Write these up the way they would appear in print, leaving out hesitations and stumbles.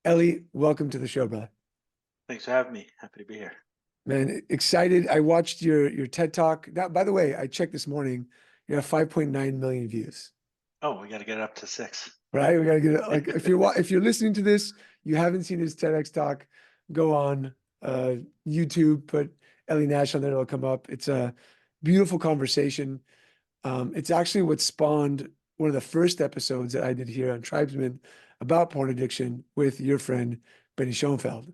Eli, welcome to the show, brother. Thanks for having me. Happy to be here. Man, excited. I watched your TED Talk. Now, by the way, I checked this morning. You have 5.9 million views. Oh, we got to get it up to 6. Right? We gotta get it. Like if you're listening to this, you haven't seen his TEDx talk, go on YouTube, put Eli Nash on there, it'll come up. It's a beautiful conversation. It's actually what spawned one of the first episodes that I did here on Tribesmen about porn addiction with your friend Benny Schoenfeld.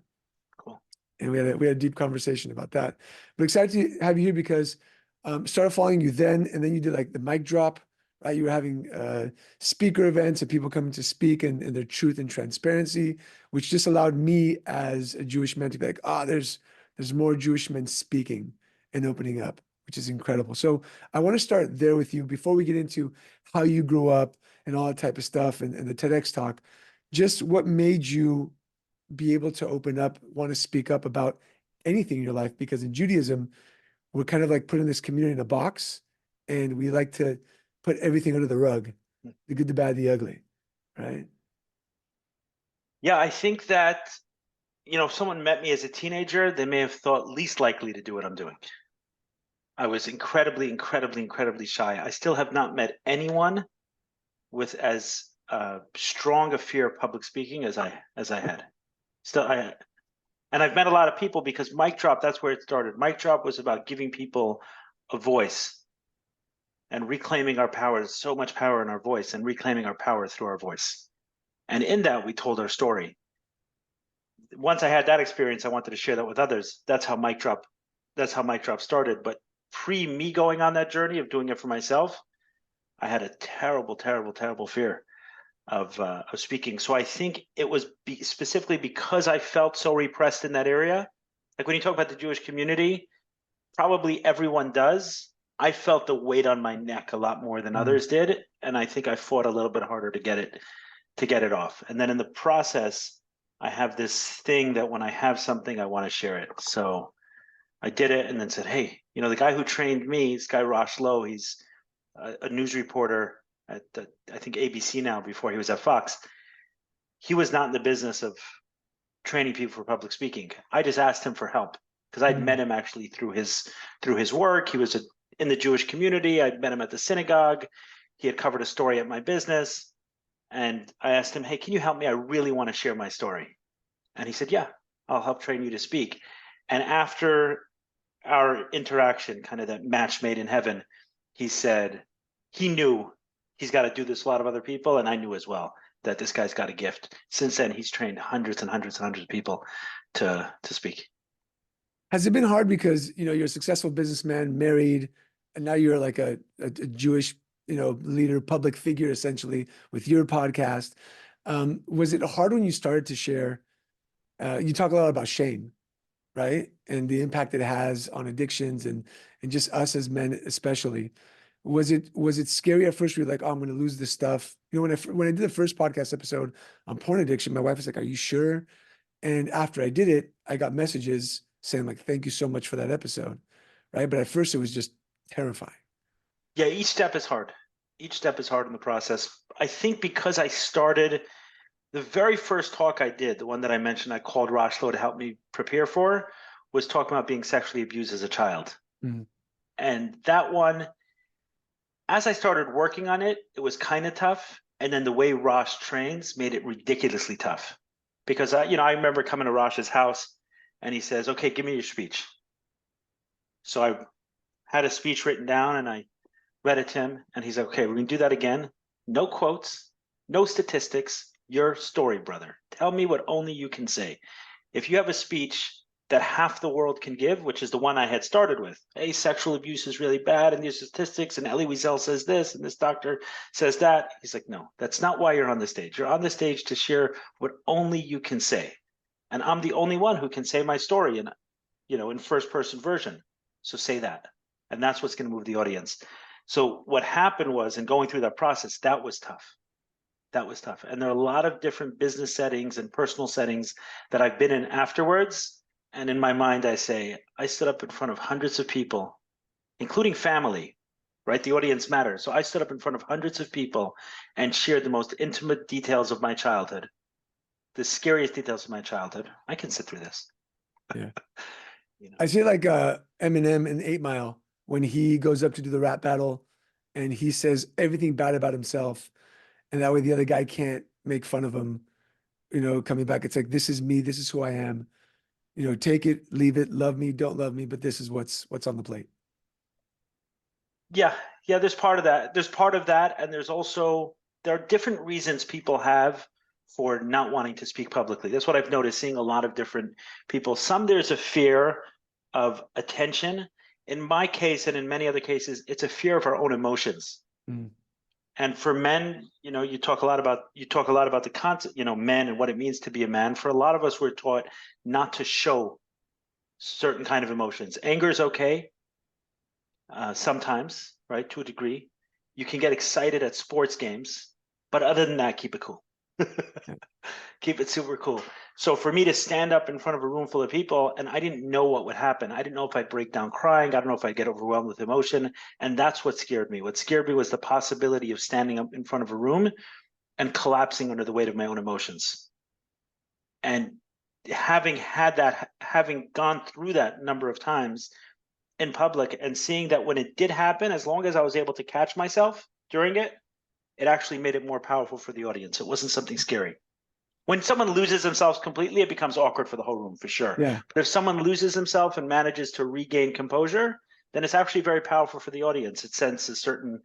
Cool. And we had a deep conversation about that. But excited to have you here because started following you then, and then you did like the MicDrop, right? You were having speaker events and people coming to speak and their truth and transparency, which just allowed me as a Jewish man to be like, there's more Jewish men speaking and opening up, which is incredible. So I want to start there with you before we get into how you grew up and all that type of stuff and the TEDx talk. Just what made you be able to open up, want to speak up about anything in your life? Because in Judaism, we're kind of like putting this community in a box and we like to put everything under the rug, the good, the bad, the ugly, right? Yeah, I think that, if someone met me as a teenager, they may have thought least likely to do what I'm doing. I was incredibly, incredibly, incredibly shy. I still have not met anyone with as strong a fear of public speaking as I had. And I've met a lot of people because MicDrop, that's where it started. MicDrop was about giving people a voice and reclaiming our power. There's so much power in our voice and reclaiming our power through our voice. And in that, we told our story. Once I had that experience, I wanted to share that with others. That's how MicDrop started. But pre me going on that journey of doing it for myself, I had a terrible, terrible, terrible fear of speaking. So I think it was specifically because I felt so repressed in that area. Like when you talk about the Jewish community, probably everyone does. I felt the weight on my neck a lot more than others did, and I think I fought a little bit harder to get it off. And then in the process, I have this thing that when I have something, I want to share it. So I did it, and then said, "Hey, the guy who trained me, this guy Rosh Lowe, he's a news reporter at I think ABC now. Before he was at Fox, he was not in the business of training people for public speaking. I just asked him for help because I'd met him actually through his work. He was in the Jewish community. I'd met him at the synagogue. He had covered a story at my business. And I asked him, hey, can you help me? I really want to share my story. And he said, yeah, I'll help train you to speak. And after our interaction, kind of that match made in heaven, he said he knew he's got to do this a lot of other people. And I knew as well that this guy's got a gift. Since then, he's trained hundreds and hundreds and hundreds of people to speak. Has it been hard because, you're a successful businessman, married, and now you're like a Jewish, leader, public figure, essentially, with your podcast. Was it hard when you started to share? You talk a lot about shame, right? And the impact it has on addictions and just us as men, especially. Was it scary at first? Were you like, oh, I'm going to lose this stuff? When I did the first podcast episode on porn addiction, my wife was like, are you sure? And after I did it, I got messages saying like, thank you so much for that episode, right? But at first it was just terrifying. Yeah, each step is hard. Each step is hard in the process. I think because I started, the very first talk I did, the one that I mentioned I called Rosh Lowe to help me prepare for, was talking about being sexually abused as a child. Mm-hmm. And that one, as I started working on it, it was kind of tough. And then the way Rosh trains made it ridiculously tough. Because I remember coming to Rosh's house and he says, okay, give me your speech. So I had a speech written down and I read it to him and he's like, okay, we're going to do that again. No quotes, no statistics, your story, brother. Tell me what only you can say. If you have a speech that half the world can give, which is the one I had started with, hey, sexual abuse is really bad and these statistics and Elie Wiesel says this and this doctor says that. He's like, no, that's not why you're on the stage. You're on the stage to share what only you can say. And I'm the only one who can say my story in first person version. So say that. And that's what's going to move the audience. So what happened was, in going through that process, that was tough. That was tough. And there are a lot of different business settings and personal settings that I've been in afterwards. And in my mind, I say, I stood up in front of hundreds of people, including family, right? The audience matters. So I stood up in front of hundreds of people and shared the most intimate details of my childhood. the scariest details of my childhood. I can sit through this. Yeah. You know? I see like Eminem in 8 Mile when he goes up to do the rap battle and he says everything bad about himself. And that way the other guy can't make fun of him, coming back. It's like, this is me. This is who I am. Take it, leave it, love me, don't love me, but this is what's on the plate. Yeah, yeah, there's part of that. There's part of that, and there are different reasons people have for not wanting to speak publicly. That's what I've noticed, seeing a lot of different people. Some there's a fear of attention. In my case, and in many other cases, it's a fear of our own emotions. Mm. And for men, you talk a lot about the concept, men and what it means to be a man. For a lot of us, we're taught not to show certain kind of emotions. Anger is okay. Sometimes, right, to a degree. You can get excited at sports games, but other than that, keep it cool. Keep it super cool. So for me to stand up in front of a room full of people, and I didn't know what would happen. I didn't know if I'd break down crying. I don't know if I'd get overwhelmed with emotion. And that's what scared me. What scared me was the possibility of standing up in front of a room and collapsing under the weight of my own emotions. And having gone through that number of times in public and seeing that when it did happen, as long as I was able to catch myself during it, it actually made it more powerful for the audience. It wasn't something scary. When someone loses themselves completely, it becomes awkward for the whole room, for sure. Yeah. But if someone loses himself and manages to regain composure, then it's actually very powerful for the audience. It sends a certain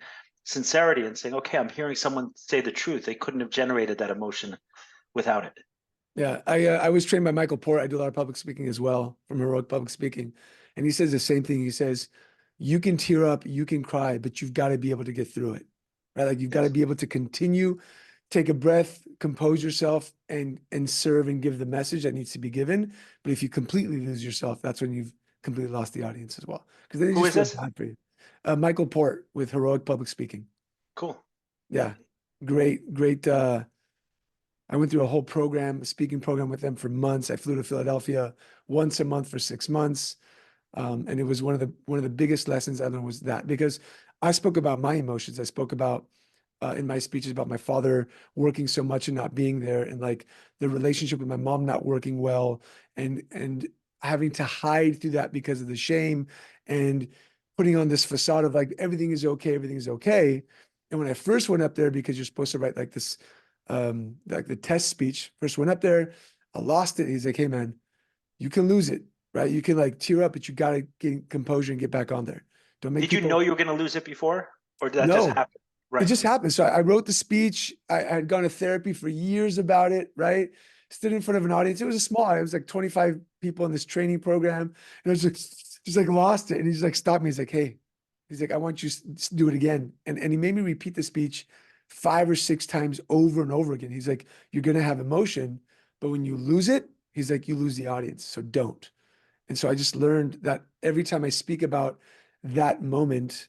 sincerity and saying, okay, I'm hearing someone say the truth. They couldn't have generated that emotion without it. Yeah. I was trained by Michael Port. I do a lot of public speaking as well, from Heroic Public Speaking. And he says the same thing. He says, you can tear up, you can cry, but you've got to be able to get through it, right? Like you've got to be able to continue, take a breath, compose yourself, and serve and give the message that needs to be given. But if you completely lose yourself, that's when you've completely lost the audience as well. Because then Who you is just this? feel bad for you. Michael Port with Heroic Public Speaking. Cool. Yeah. Great. I went through a whole program, a speaking program with them for months. I flew to Philadelphia once a month for 6 months. And it was one of the biggest lessons I learned was that, because I spoke about my emotions. I spoke about in my speeches about my father working so much and not being there, and like the relationship with my mom not working well, and having to hide through that because of the shame, and putting on this facade of like everything is okay, everything is okay. And when I first went up there, because you're supposed to write like this, like the test speech, first went up there, I lost it. He's like, hey man, you can lose it. Right? You can like tear up, but you got to get composure and get back on there. Don't make Did you know you were going to lose it before? Or did that just No, happen? it Right. just happened. So I wrote the speech. I had gone to therapy for years about it, right? Stood in front of an audience. It was like 25 people in this training program. And I was just like lost it. And he's like, stopped me. He's like, hey, he's like, I want you to do it again. And he made me repeat the speech 5 or 6 times over and over again. He's like, you're going to have emotion, but when you lose it, he's like, you lose the audience. So don't. And so I just learned that every time I speak about that moment,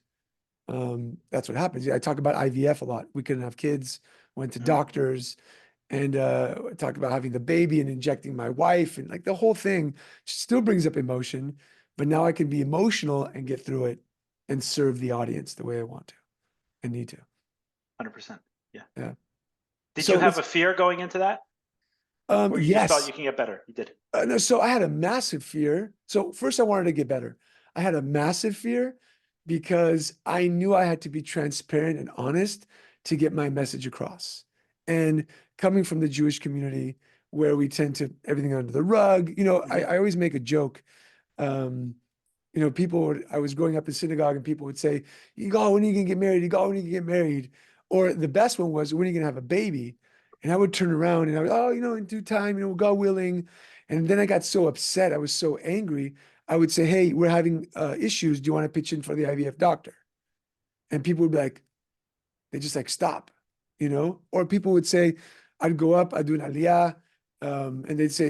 that's what happens. I talk about IVF a lot. We couldn't have kids, went to doctors, and talked about having the baby and injecting my wife, and like the whole thing still brings up emotion, but now I can be emotional and get through it and serve the audience the way I want to and need to. 100%. Yeah. Yeah. Did So you have a fear going into that? Or you just thought yes. you can get better? You did. No, so I had a massive fear. So first I wanted to get better. I had a massive fear because I knew I had to be transparent and honest to get my message across. And coming from the Jewish community where we tend to everything under the rug, I always make a joke. I was growing up in synagogue and people would say, "Yigal, when are you gonna get married? Yigal, when are you gonna get married?" Or the best one was, "When are you gonna have a baby?" And I would turn around and I would, "Oh, in due time, God willing." And then I got so upset, I was so angry. I would say, "Hey, we're having issues. Do you want to pitch in for the IVF doctor?" And people would be like, they just like stop, Or people would say, I'd go up, I'd do an aliyah, and they'd say,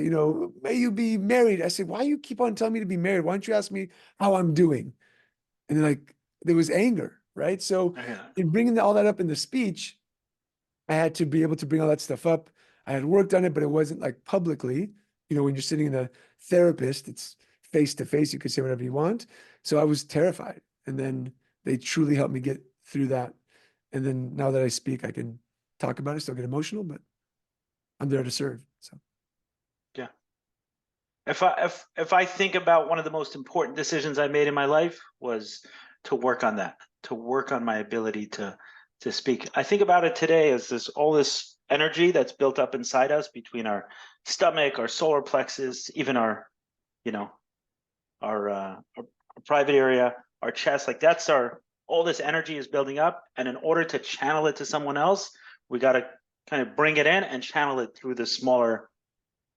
may you be married. I said, why you keep on telling me to be married? Why don't you ask me how I'm doing? And then like, there was anger, right? So in bringing all that up in the speech, I had to be able to bring all that stuff up. I had worked on it, but it wasn't like publicly. When you're sitting in a therapist, it's face to face. You could say whatever you want. So I was terrified. And then they truly helped me get through that. And then now that I speak, I can talk about it, still get emotional, but I'm there to serve. So Yeah. If I think about one of the most important decisions I made in my life was to work on that, to work on my ability to speak. I think about it today as all this energy that's built up inside us between our stomach, our solar plexus, even our, you know, our private area, our chest, like that's all this energy is building up. And in order to channel it to someone else, we got to kind of bring it in and channel it through the smaller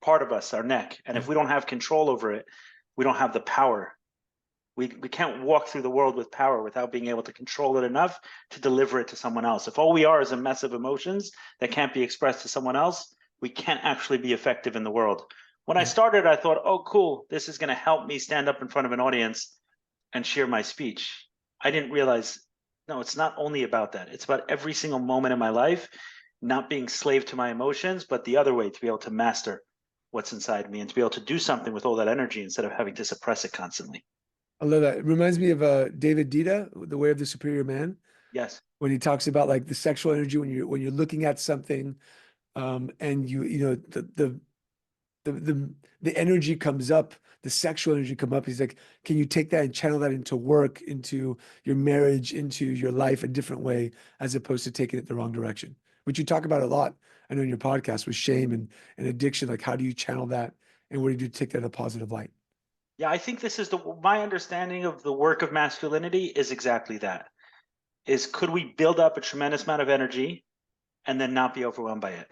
part of us, our neck. And if we don't have control over it, we don't have the power. We can't walk through the world with power without being able to control it enough to deliver it to someone else. If all we are is a mess of emotions that can't be expressed to someone else, we can't actually be effective in the world. When I started, I thought, oh, cool, this is going to help me stand up in front of an audience and share my speech. I didn't realize, no, it's not only about that. It's about every single moment in my life, not being slave to my emotions, but the other way, to be able to master what's inside me and to be able to do something with all that energy instead of having to suppress it constantly. I love that. It reminds me of David Dita, The Way of the Superior Man, Yes. when he talks about like the sexual energy when you're looking at something, and you know the energy comes up, the sexual energy come up. He's like, can you take that and channel that into work, into your marriage, into your life a different way, as opposed to taking it the wrong direction, which you talk about a lot. I know in your podcast with shame and addiction, like how do you channel that and what do you do to take that in a positive light? Yeah, I think this is my understanding of the work of masculinity is exactly that. Is could we build up a tremendous amount of energy and then not be overwhelmed by it?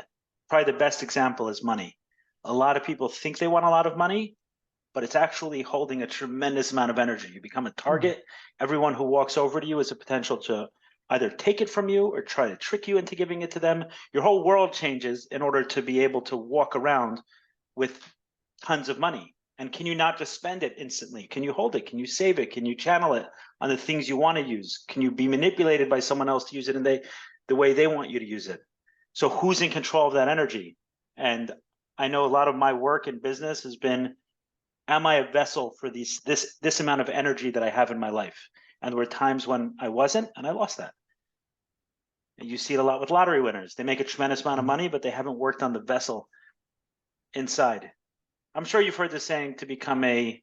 Probably the best example is money. A lot of people think they want a lot of money, but it's actually holding a tremendous amount of energy. You become a target. Everyone who walks over to you is a potential to either take it from you or try to trick you into giving it to them. Your whole world changes in order to be able to walk around with tons of money. And can you not just spend it instantly? Can you hold it? Can you save it? Can you channel it on the things you want to use? Can you be manipulated by someone else to use it in the way they want you to use it? So who's in control of that energy? And I know a lot of my work in business has been, am I a vessel for this amount of energy that I have in my life? And there were times when I wasn't, and I lost that. And you see it a lot with lottery winners. They make a tremendous amount of money, but they haven't worked on the vessel inside. I'm sure you've heard the saying to become to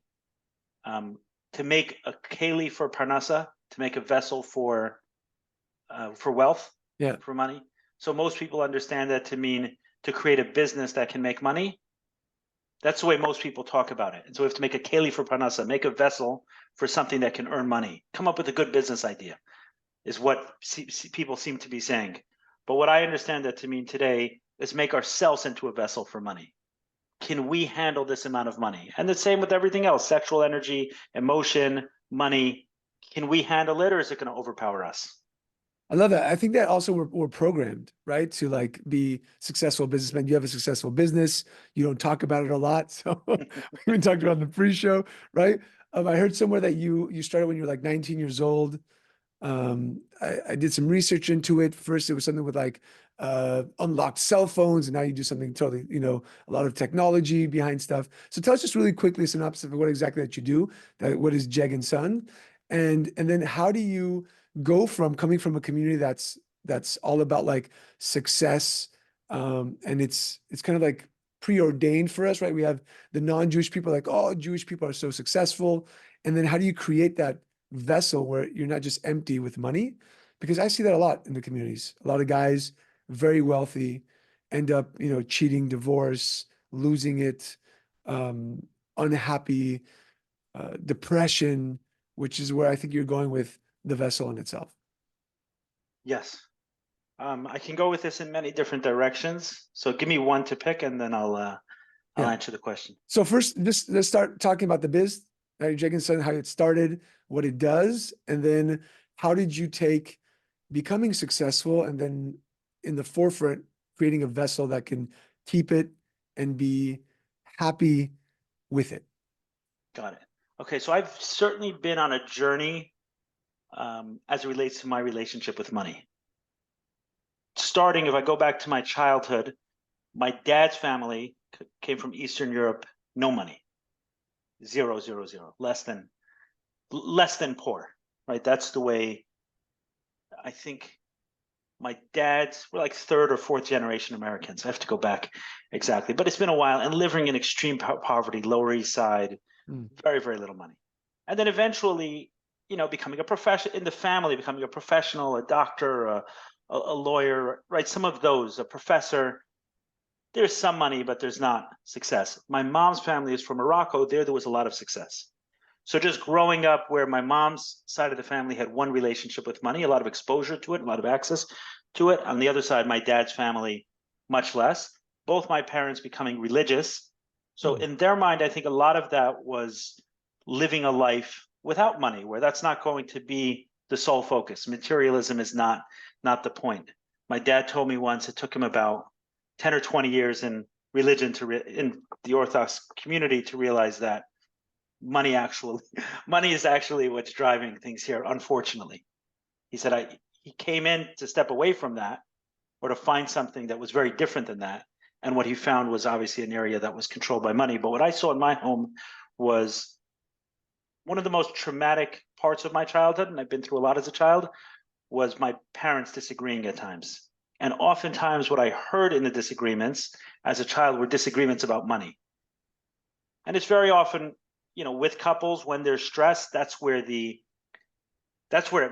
make a keli for parnasa, to make a vessel for wealth, for money. So most people understand that to mean to create a business that can make money. That's the way most people talk about it. And so we have to make a keli for parnasa, make a vessel for something that can earn money. Come up with a good business idea is what people seem to be saying. But what I understand that to mean today is make ourselves into a vessel for money. Can we handle this amount of money? And the same with everything else, sexual energy, emotion, money. Can we handle it, or is it going to overpower us? I love that. I think that also we're programmed, right, to like be successful businessmen. You have a successful business. You don't talk about it a lot. So we even talked about it on the pre-show, right? I heard somewhere that you started when you were like 19 years old. I did some research into it. First, it was something with like unlocked cell phones, and now you do something totally, a lot of technology behind stuff. So tell us just really quickly a synopsis of what exactly that you do. What is Jeg and Son, and then how do you go from coming from a community that's all about like success, and it's kind of like preordained for us, right? We have the non-Jewish people like, oh, Jewish people are so successful, and then how do you create that vessel where you're not just empty with money? Because I see that a lot in the communities. A lot of guys, very wealthy, end up, cheating, divorce, losing it, unhappy, depression, which is where I think you're going with the vessel in itself. Yes. I can go with this in many different directions. So give me one to pick, and then I'll answer the question. So first, let's start talking about the biz, Jeg and Son, how it started, what it does, and then how did you take becoming successful and then in the forefront, creating a vessel that can keep it and be happy with it. Got it. Okay, so I've certainly been on a journey as it relates to my relationship with money. Starting, if I go back to my childhood, my dad's family came from Eastern Europe, no money, 0, 0, 0, less than poor, right? That's the way I think My dad's, we're like third or fourth generation Americans. I have to go back exactly, but it's been a while. And living in extreme poverty, Lower East Side, very, very little money. And then eventually, becoming a profession in the family, becoming a professional, a doctor, a lawyer, right? Some of those, a professor. There's some money, but there's not success. My mom's family is from Morocco. There was a lot of success. So just growing up where my mom's side of the family had one relationship with money, a lot of exposure to it, a lot of access to it. On the other side, my dad's family, much less. Both my parents becoming religious. So in their mind, I think a lot of that was living a life without money, where that's not going to be the sole focus. Materialism is not the point. My dad told me once it took him about 10 or 20 years in religion in the Orthodox community to realize that money is actually what's driving things here, unfortunately. He said he came in to step away from that or to find something that was very different than that. And what he found was obviously an area that was controlled by money. But what I saw in my home was one of the most traumatic parts of my childhood, and I've been through a lot as a child, was my parents disagreeing at times. And oftentimes what I heard in the disagreements as a child were disagreements about money. And it's very often, with couples, when they're stressed, that's where it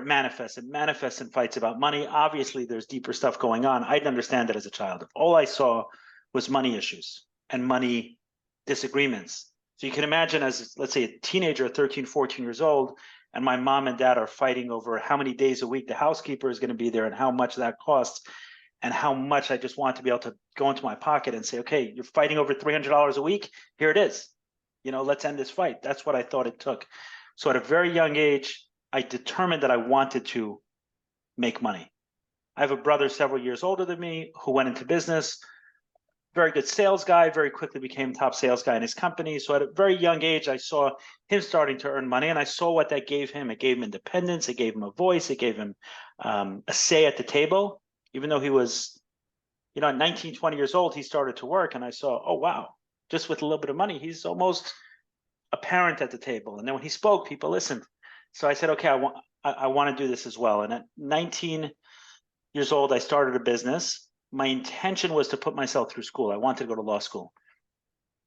manifests. It manifests in fights about money. Obviously, there's deeper stuff going on. I didn't understand that as a child. All I saw was money issues and money disagreements. So you can imagine as, let's say, a teenager, 13, 14 years old, and my mom and dad are fighting over how many days a week the housekeeper is going to be there and how much that costs. And how much I just want to be able to go into my pocket and say, okay, you're fighting over $300 a week. Here it is. Let's end this fight. That's what I thought it took. So at a very young age, I determined that I wanted to make money. I have a brother several years older than me who went into business, very good sales guy, very quickly became top sales guy in his company. So at a very young age, I saw him starting to earn money and I saw what that gave him. It gave him independence. It gave him a voice. It gave him a say at the table. Even though he was, at 19, 20 years old, he started to work and I saw, oh, wow, just with a little bit of money, he's almost a parent at the table. And then when he spoke, people listened. So I said, okay, I want to do this as well. And at 19 years old, I started a business. My intention was to put myself through school. I wanted to go to law school.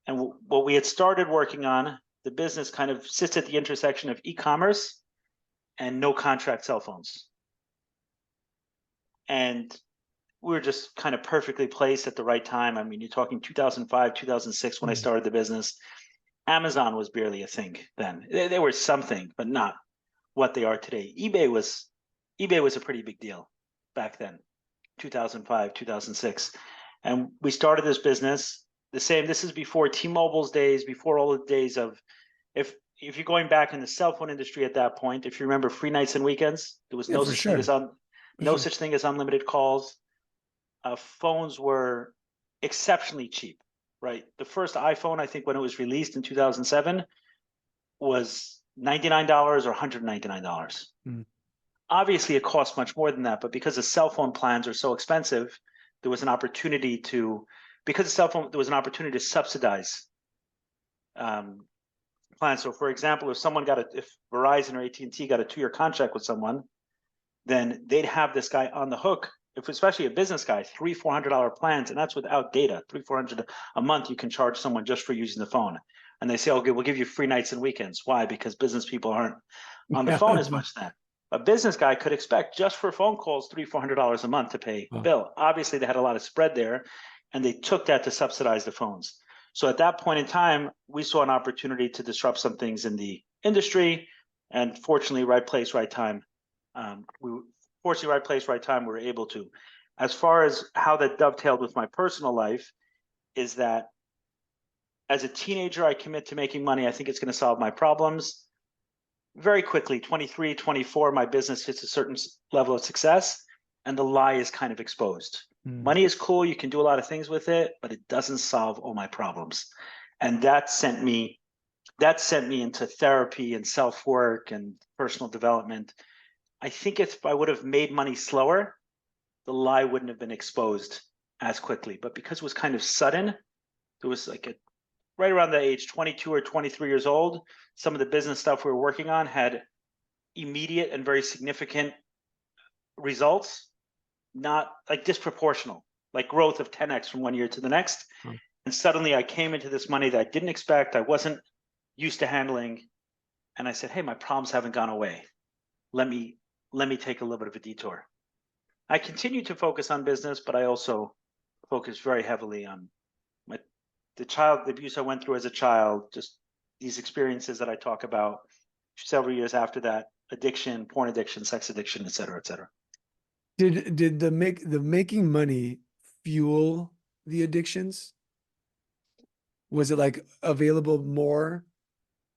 And what we had started working on, the business kind of sits at the intersection of e-commerce and no contract cell phones. And we were just kind of perfectly placed at the right time. I mean, you're talking 2005, 2006 when I started the business. Amazon was barely a thing then. They were something, but not what they are today. eBay was a pretty big deal back then, 2005, 2006. And we started this business the same. This is before T-Mobile's days, before all the days of, if you're going back in the cell phone industry at that point, if you remember free nights and weekends, there was no such thing as such thing as unlimited calls. Phones were exceptionally cheap, right? The first iPhone, I think when it was released in 2007, was $99 or $199. Obviously, it costs much more than that, but because the cell phone plans are so expensive, there was an opportunity to subsidize plans. So for example, if Verizon or AT&T got a 2-year contract with someone, then they'd have this guy on the hook, especially a business guy, $300-$400 plans, and that's without data. $300-$400 a month you can charge someone just for using the phone. And they say, okay, we'll give you free nights and weekends. Why? Because business people aren't on the phone as much then. A business guy could expect just for phone calls $300-$400 a month to pay a bill. Obviously, they had a lot of spread there, and they took that to subsidize the phones. So at that point in time, we saw an opportunity to disrupt some things in the industry, and fortunately, right place, right time. Right place, right time, we were able to. As far as how that dovetailed with my personal life is that as a teenager, I commit to making money. I think it's going to solve my problems. Very quickly, 23, 24, my business hits a certain level of success and the lie is kind of exposed. Money is cool. You can do a lot of things with it, but it doesn't solve all my problems. And that sent me into therapy and self-work and personal development. I think if I would have made money slower, the lie wouldn't have been exposed as quickly. But because it was kind of sudden, there was right around the age 22 or 23 years old, some of the business stuff we were working on had immediate and very significant results. not like disproportional, like growth of 10x from one year to the next. Hmm. And suddenly I came into this money that I didn't expect, I wasn't used to handling. And I said, hey, my problems haven't gone away. Let me take a little bit of a detour. I continue to focus on business, but I also focus very heavily on the abuse I went through as a child, just these experiences that I talk about several years after that, addiction, porn addiction, sex addiction, et cetera, et cetera. Did the making money fuel the addictions? Was it like available more?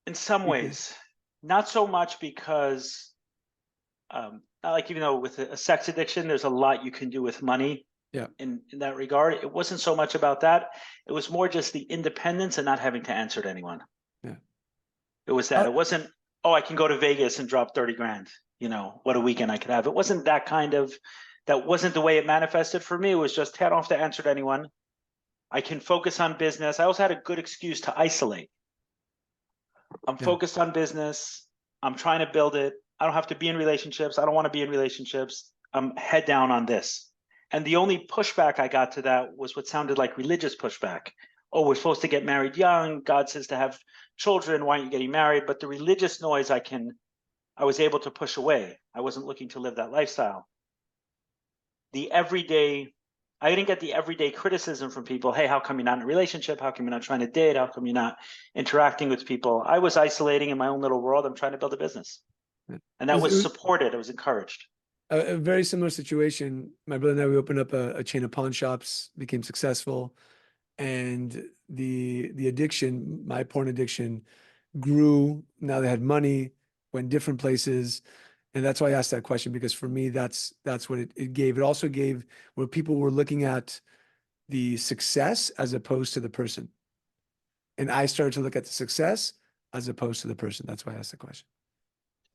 In some ways, not so much because, not like, even though with a sex addiction, there's a lot you can do with money. Yeah. In that regard, it wasn't so much about that. It was more just the independence and not having to answer to anyone. Yeah. It was that. It wasn't, oh, I can go to Vegas and drop 30 grand. What a weekend I could have. It wasn't that that wasn't the way it manifested for me. It was just, I don't have to answer to anyone. I can focus on business. I also had a good excuse to isolate. I'm focused on business. I'm trying to build it. I don't have to be in relationships. I don't want to be in relationships. I'm head down on this. And the only pushback I got to that was what sounded like religious pushback. Oh, we're supposed to get married young. God says to have children. Why aren't you getting married? But the religious noise I was able to push away. I wasn't looking to live that lifestyle. I didn't get the everyday criticism from people. Hey, how come you're not in a relationship? How come you're not trying to date? How come you're not interacting with people? I was isolating in my own little world. I'm trying to build a business. And that was supported. I was encouraged. A very similar situation. My brother and I, we opened up a chain of pawn shops, became successful. And the addiction, my porn addiction, grew. Now they had money, went different places. And that's why I asked that question, because for me, that's what it gave. It also gave where people were looking at the success as opposed to the person. And I started to look at the success as opposed to the person. That's why I asked the question.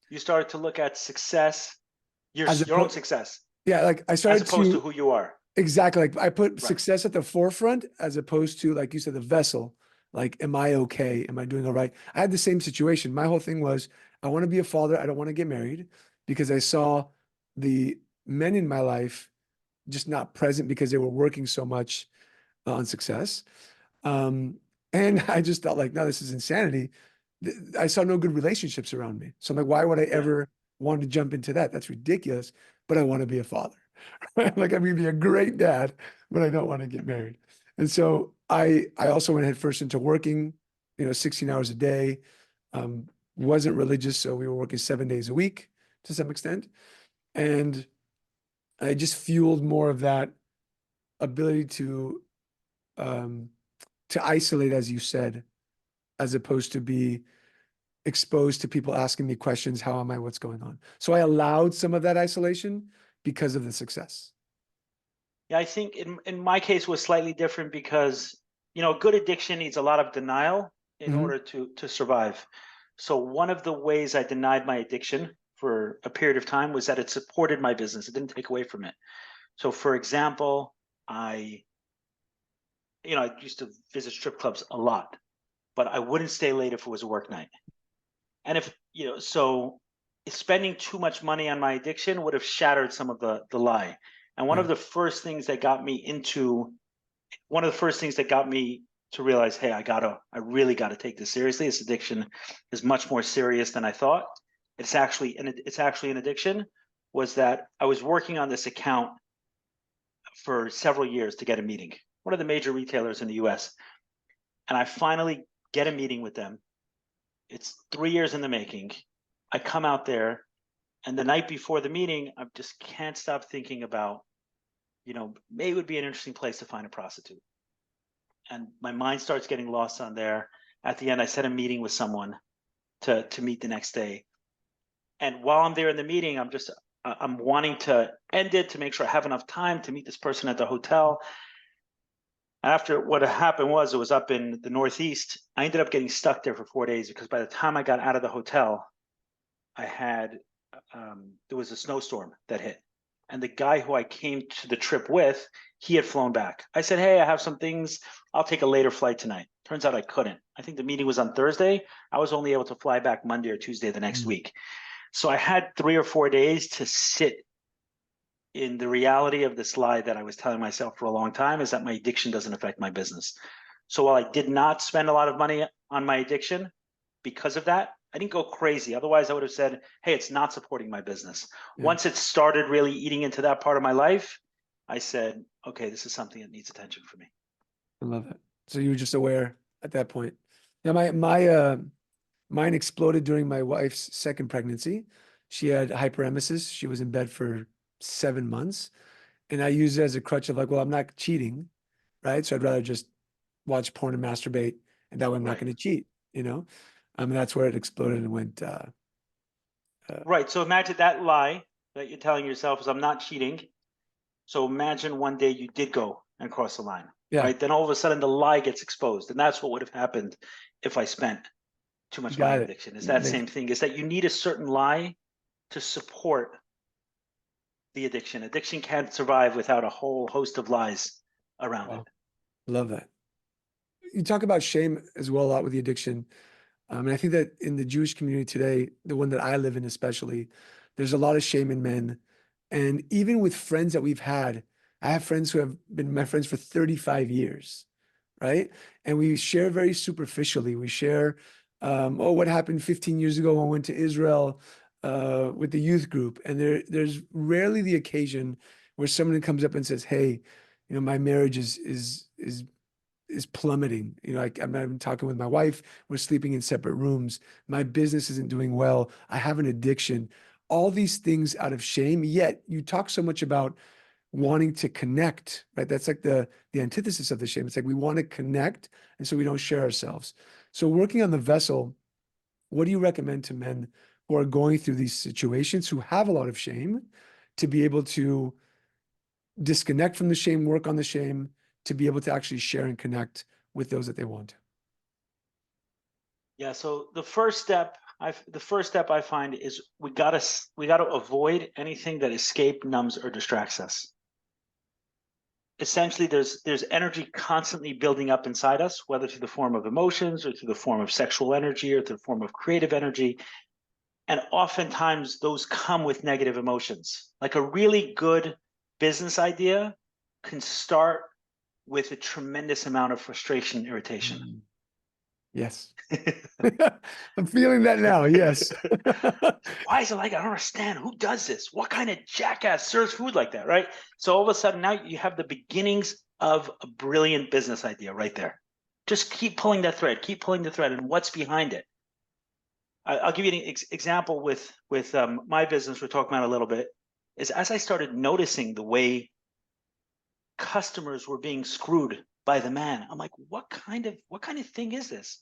You started to look at success, your own success. Yeah, like I started as opposed to who you are. Exactly. Like I put success at the forefront as opposed to, like you said, the vessel. Like, am I okay? Am I doing all right? I had the same situation. My whole thing was, I want to be a father. I don't want to get married, because I saw the men in my life just not present because they were working so much on success. And I just thought, like, no, this is insanity. I saw no good relationships around me. So I'm like, why would I ever want to jump into that? That's ridiculous. But I want to be a father. Like, I'm going to be a great dad, but I don't want to get married. And so I also went head first into working, 16 hours a day. Wasn't religious, so we were working 7 days a week to some extent. And I just fueled more of that ability to isolate, as you said, as opposed to be exposed to people asking me questions. How am I? What's going on? So I allowed some of that isolation because of the success. Yeah, I think in my case was slightly different because, good addiction needs a lot of denial in order to survive. So one of the ways I denied my addiction for a period of time was that it supported my business. It didn't take away from it. So for example, I used to visit strip clubs a lot, but I wouldn't stay late if it was a work night. And so spending too much money on my addiction would have shattered some of the lie. And one of the first things that got me to realize, hey, I really gotta take this seriously. This addiction is much more serious than I thought. It's actually an addiction. Was that I was working on this account for several years to get a meeting, one of the major retailers in the US. And I finally get a meeting with them. It's 3 years in the making. I come out there, and the night before the meeting, I just can't stop thinking about, maybe it would be an interesting place to find a prostitute. And my mind starts getting lost on there. At the end, I set a meeting with someone to meet the next day. And while I'm there in the meeting, I'm wanting to end it to make sure I have enough time to meet this person at the hotel. After what happened was, it was up in the Northeast. I ended up getting stuck there for 4 days because by the time I got out of the hotel, there was a snowstorm that hit. And the guy who I came to the trip with, he had flown back. I said, hey, I have some things. I'll take a later flight tonight. Turns out I couldn't. I think the meeting was on Thursday. I was only able to fly back Monday or Tuesday the next week. So I had 3 or 4 days to sit in the reality of this lie that I was telling myself for a long time is that my addiction doesn't affect my business. So while I did not spend a lot of money on my addiction because of that, I didn't go crazy. Otherwise, I would have said, hey, it's not supporting my business. Yeah. Once it started really eating into that part of my life, I said, okay, this is something that needs attention for me. I love it. So you were just aware at that point. Now mine exploded during my wife's second pregnancy. She had hyperemesis. She was in bed for 7 months. And I used it as a crutch of like, well, I'm not cheating, right? So I'd rather just watch porn and masturbate, and that way I'm not Right. going to cheat, that's where it exploded and went. Right. So imagine that lie that you're telling yourself is I'm not cheating. So imagine one day you did go and cross the line, Yeah, right? Then all of a sudden the lie gets exposed. And that's what would have happened if I spent too much money got on it. addiction. Is that Makes- same thing, is that you need a certain lie to support the addiction. Addiction can't survive without a whole host of lies around Wow. it. Love that. You talk about shame as well a lot with the addiction. And I think that in the Jewish community today, the one that I live in especially, there's a lot of shame in men. And even with friends that we've had, I have friends who have been my friends for 35 years, right? And we share very superficially. We share, what happened 15 years ago when I went to Israel with the youth group. And there's rarely the occasion where someone comes up and says, hey, my marriage is plummeting. I'm talking with my wife. We're sleeping in separate rooms. My business isn't doing well. I have an addiction. All these things out of shame. Yet you talk so much about wanting to connect, right? That's like the antithesis of the shame. It's like we want to connect, and so we don't share ourselves. So working on the vessel, what do you recommend to men who are going through these situations, who have a lot of shame, to be able to disconnect from the shame, work on the shame, to be able to actually share and connect with those that they want? Yeah. So the first step I find is we gotta avoid anything that escape, numbs, or distracts us. Essentially, there's energy constantly building up inside us, whether through the form of emotions or through the form of sexual energy or through the form of creative energy. And oftentimes those come with negative emotions. Like a really good business idea can start with a tremendous amount of frustration, irritation. Yes. I'm feeling that now. Yes. Why is it like, I don't understand. Who does this? What kind of jackass serves food like that, right? So all of a sudden now you have the beginnings of a brilliant business idea right there. Just keep pulling that thread, keep pulling the thread, and what's behind it. I'll give you an example with my business we're talking about a little bit, is as I started noticing the way customers were being screwed by the man, I'm like, what kind of thing is this?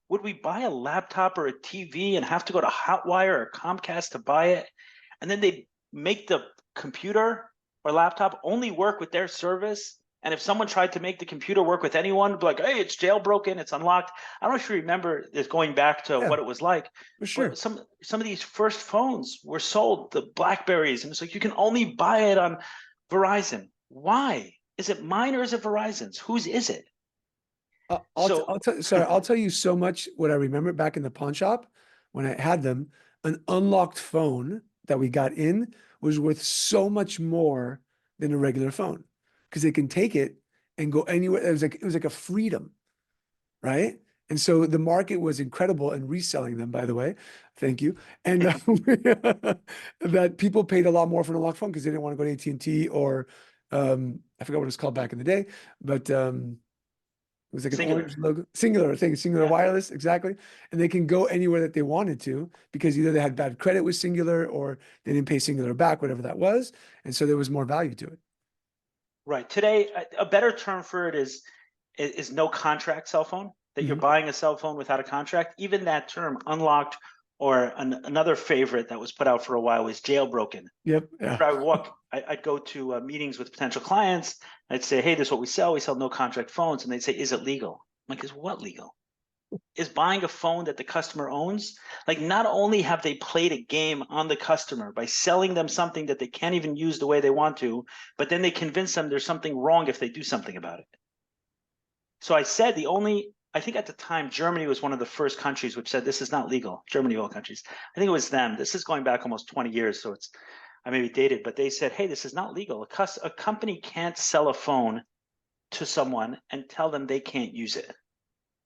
Would we buy a laptop or a TV and have to go to Hotwire or Comcast to buy it? And then they'd make the computer or laptop only work with their service. And if someone tried to make the computer work with anyone, it'd be like, hey, it's jailbroken, it's unlocked. I don't know if you remember this going back to Yeah, what it was like. for sure. But some of these first phones were sold, the Blackberries, and it's like you can only buy it on Verizon. Why? Is it mine or is it Verizon's? Whose is it? I'll tell you so much what I remember back in the pawn shop when I had them. An unlocked phone that we got in was worth so much more than a regular phone because they can take it and go anywhere. It was like a freedom, right? And so the market was incredible and reselling them, by the way. Thank you. And that people paid a lot more for an unlocked phone because they didn't want to go to AT&T or I forgot what it was called back in the day, but it was like an Singular. orange logo, Singular Yeah. Wireless, exactly. And they can go anywhere that they wanted to because either they had bad credit with Singular or they didn't pay Singular back, whatever that was. And so there was more value to it. Right. Today, a better term for it is no contract cell phone, that you're buying a cell phone without a contract. Even that term, unlocked, or another favorite that was put out for a while was jailbroken. Yep. Yeah. I'd go to meetings with potential clients. I'd say, hey, this is what we sell. We sell no contract phones. And they'd say, is it legal? I'm like, is what legal? Is buying a phone that the customer owns? Like, not only have they played a game on the customer by selling them something that they can't even use the way they want to, but then they convince them there's something wrong if they do something about it. So I said I think at the time, Germany was one of the first countries which said this is not legal. Germany, all countries. I think it was them. This is going back almost 20 years. So I may be dated, but they said, hey, this is not legal. A company can't sell a phone to someone and tell them they can't use it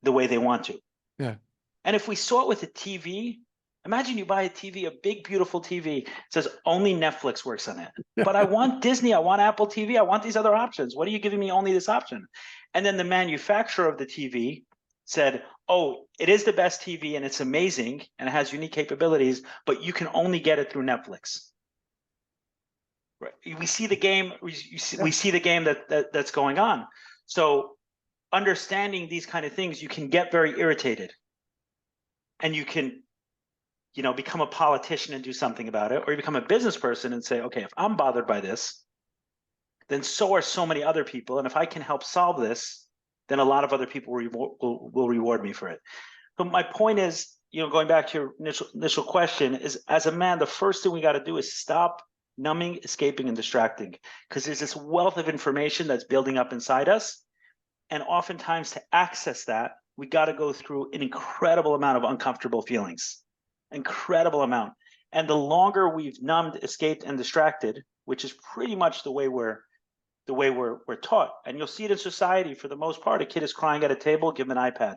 the way they want to. Yeah. And if we saw it with a TV, imagine you buy a TV, a big, beautiful TV, it says only Netflix works on it. But I want Disney, I want Apple TV, I want these other options. What are you giving me only this option? And then the manufacturer of the TV said, oh, it is the best TV and it's amazing and it has unique capabilities, but you can only get it through Netflix. Right. We see the game, we see the game that's going on. So understanding these kind of things, you can get very irritated. And you can, become a politician and do something about it, or you become a business person and say, okay, if I'm bothered by this, then so are so many other people. And if I can help solve this, then a lot of other people will reward me for it. But my point is, going back to your initial question, is as a man, the first thing we got to do is stop numbing, escaping, and distracting, because there's this wealth of information that's building up inside us. And oftentimes to access that, we got to go through an incredible amount of uncomfortable feelings, incredible amount. And the longer we've numbed, escaped, and distracted, which is pretty much the way we're taught. And you'll see it in society for the most part. A kid is crying at a table, give him an iPad,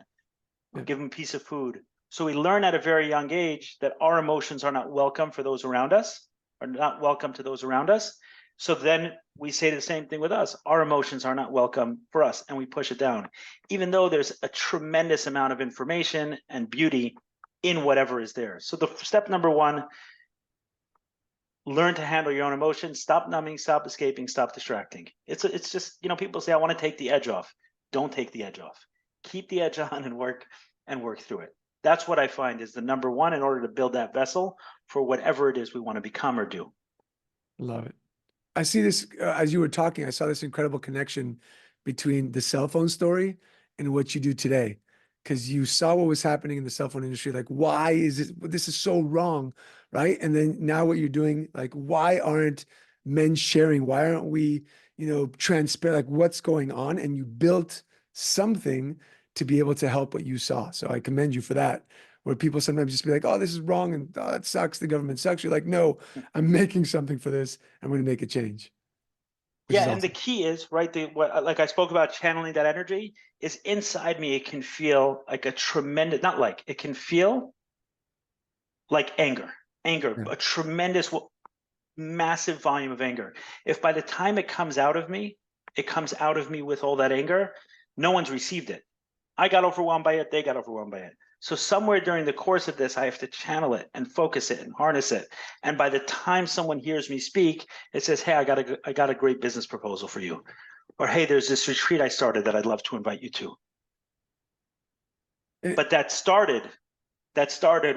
or give him a piece of food. So we learn at a very young age that our emotions are not welcome for those around us, are not welcome to those around us. So then we say the same thing with us. Our emotions are not welcome for us, and we push it down, even though there's a tremendous amount of information and beauty in whatever is there. So the step number one, learn to handle your own emotions. Stop numbing, stop escaping, stop distracting. It's just, people say, I want to take the edge off. Don't take the edge off. Keep the edge on and work through it. That's what I find is the number one in order to build that vessel for whatever it is we want to become or do. Love it. I see this as you were talking, I saw this incredible connection between the cell phone story and what you do today. Because you saw what was happening in the cell phone industry, like, why is this is so wrong, right? And then now what you're doing, like, why aren't men sharing? Why aren't we, transparent? Like, what's going on? And you built something to be able to help what you saw. So I commend you for that. Where people sometimes just be like, oh, this is wrong, and oh, that sucks, the government sucks. You're like, no, I'm making something for this. I'm going to make a change. Yeah, and the key is, right, like I spoke about channeling that energy, is inside me, it can feel like a tremendous, it can feel like anger, a tremendous, massive volume of anger. If by the time it comes out of me with all that anger, no one's received it. I got overwhelmed by it, they got overwhelmed by it. So somewhere during the course of this, I have to channel it and focus it and harness it. And by the time someone hears me speak, it says, hey, I got a great business proposal for you. Or, hey, there's this retreat I started that I'd love to invite you to. But that started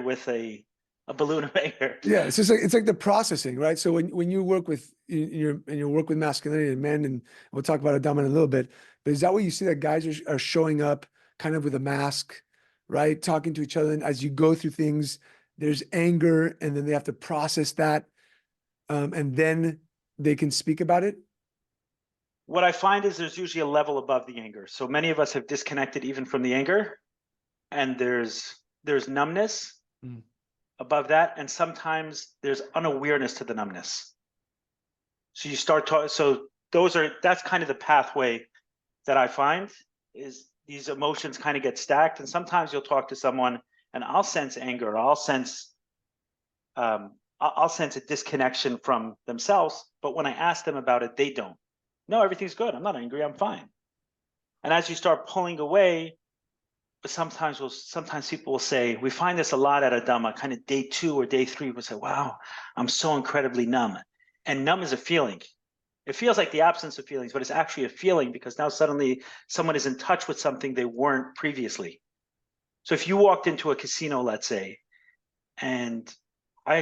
with a balloon of anger. Yeah, it's like the processing, right? So when you work with your work with masculinity and men, and we'll talk about Adam in a little bit, but is that what you see, that guys are showing up kind of with a mask, right? Talking to each other, and as you go through things, there's anger, and then they have to process that, and then they can speak about it? What I find is there's usually a level above the anger. So many of us have disconnected even from the anger, and there's numbness above that, and sometimes there's unawareness to the numbness. So you start talking. So that's kind of the pathway that I find, is these emotions kind of get stacked, and sometimes you'll talk to someone and I'll sense anger, or I'll sense a disconnection from themselves, but when I ask them about it, they don't. No, everything's good. I'm not angry. I'm fine. And as you start pulling away, sometimes people will say, we find this a lot at Adama, kind of day 2 or day 3, we'll say, wow, I'm so incredibly numb. And numb is a feeling. It feels like the absence of feelings, but it's actually a feeling, because now suddenly someone is in touch with something they weren't previously. So if you walked into a casino, let's say, and I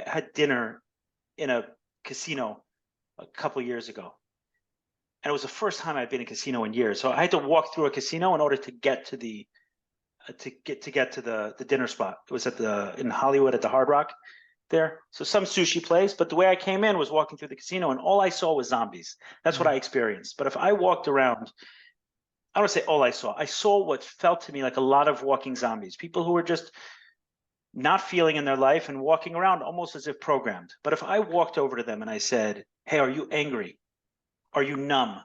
had dinner in a casino a couple of years ago, and it was the first time I'd been in a casino in years. So I had to walk through a casino in order to get to the dinner spot. It was in Hollywood at the Hard Rock there. So some sushi place, but the way I came in was walking through the casino, and all I saw was zombies. That's what I experienced. But if I walked around, I don't say all I saw what felt to me like a lot of walking zombies, people who were just not feeling in their life and walking around almost as if programmed. But if I walked over to them and I said, hey, are you angry? Are you numb?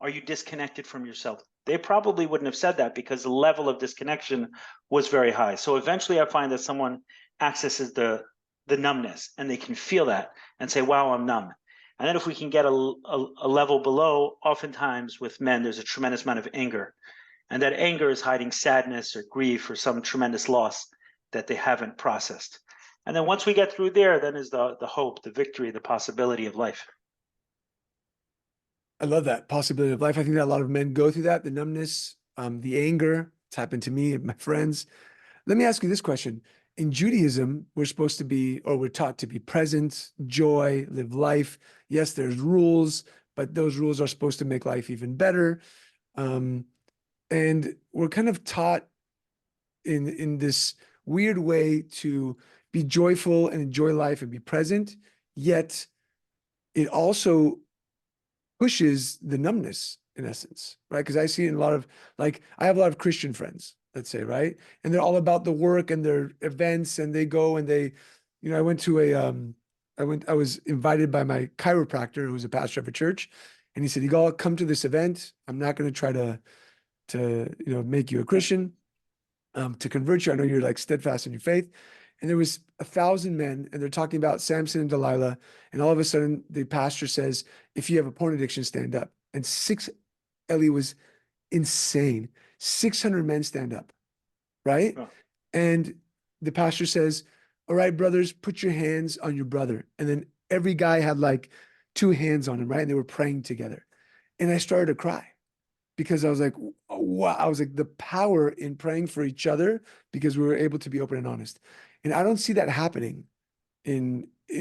Are you disconnected from yourself? They probably wouldn't have said that because the level of disconnection was very high. So eventually I find that someone accesses the numbness and they can feel that and say, wow, I'm numb. And then if we can get a level below, oftentimes with men, there's a tremendous amount of anger. And that anger is hiding sadness or grief or some tremendous loss that they haven't processed. And then once we get through there, then is the hope, the victory, the possibility of life. I love that possibility of life. I think that a lot of men go through that, the numbness, the anger. It's happened to me and my friends. Let me ask you this question. In Judaism, we're supposed to be, or we're taught to be present, joy, live life. Yes, there's rules, but those rules are supposed to make life even better. And we're kind of taught in this weird way to be joyful and enjoy life and be present, yet it also pushes the numbness in essence, right? Because I see it in a lot of, like, I have a lot of Christian friends, let's say, right? And they're all about the work and their events, and they go and they, I went to I was invited by my chiropractor, who was a pastor of a church, and he said, you all come to this event. I'm not going to try to make you a Christian, to convert you. I know you're like steadfast in your faith. And there was 1,000 men, and they're talking about Samson and Delilah. And all of a sudden, the pastor says, if you have a porn addiction, stand up. And Eli was insane. 600 men stand up, right? Oh. And the pastor says, all right, brothers, put your hands on your brother. And then every guy had like 2 hands on him, right? And they were praying together. And I started to cry because I was like, wow. I was like, the power in praying for each other because we were able to be open and honest. And I don't see that happening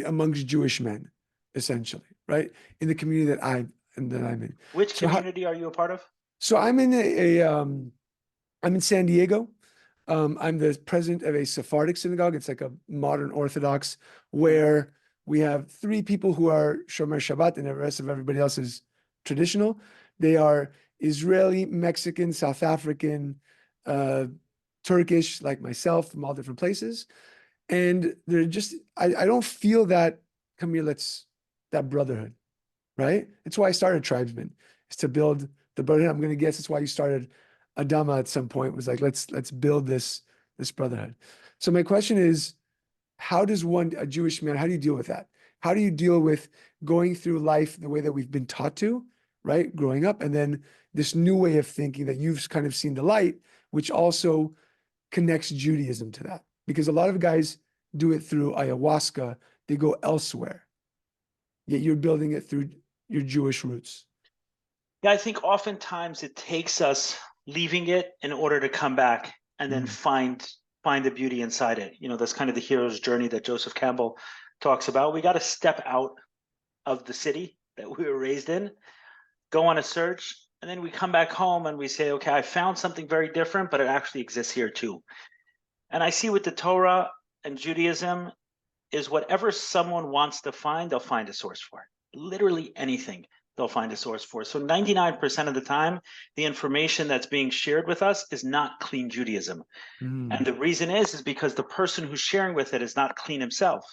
amongst Jewish men, essentially, right? In the community that I'm in. Which So community are you a part of? so I'm in I'm in San Diego. I'm the president of a Sephardic synagogue. It's like a modern Orthodox where we have 3 people who are Shomer Shabbat and the rest of everybody else is traditional. They are Israeli, Mexican, South African, Turkish, like myself, from all different places. And they're just, I don't feel that, come here, that brotherhood, right? It's why I started Tribesmen, is to build the brotherhood. I'm going to guess it's why you started Adama at some point, was like, let's build this brotherhood. So my question is, how does a Jewish man, how do you deal with that? How do you deal with going through life the way that we've been taught to, right? Growing up, and then this new way of thinking that you've kind of seen the light, which also connects Judaism to that. Because a lot of guys do it through ayahuasca, they go elsewhere. Yet you're building it through your Jewish roots. Yeah, I think oftentimes it takes us leaving it in order to come back and then find the beauty inside it. That's kind of the hero's journey that Joseph Campbell talks about. We got to step out of the city that we were raised in, go on a search, and then we come back home and we say, okay, I found something very different, but it actually exists here too. And I see with the Torah and Judaism is whatever someone wants to find, they'll find a source for it. Literally anything they'll find a source for. So 99% of the time, the information that's being shared with us is not clean Judaism. And the reason is because the person who's sharing with it is not clean himself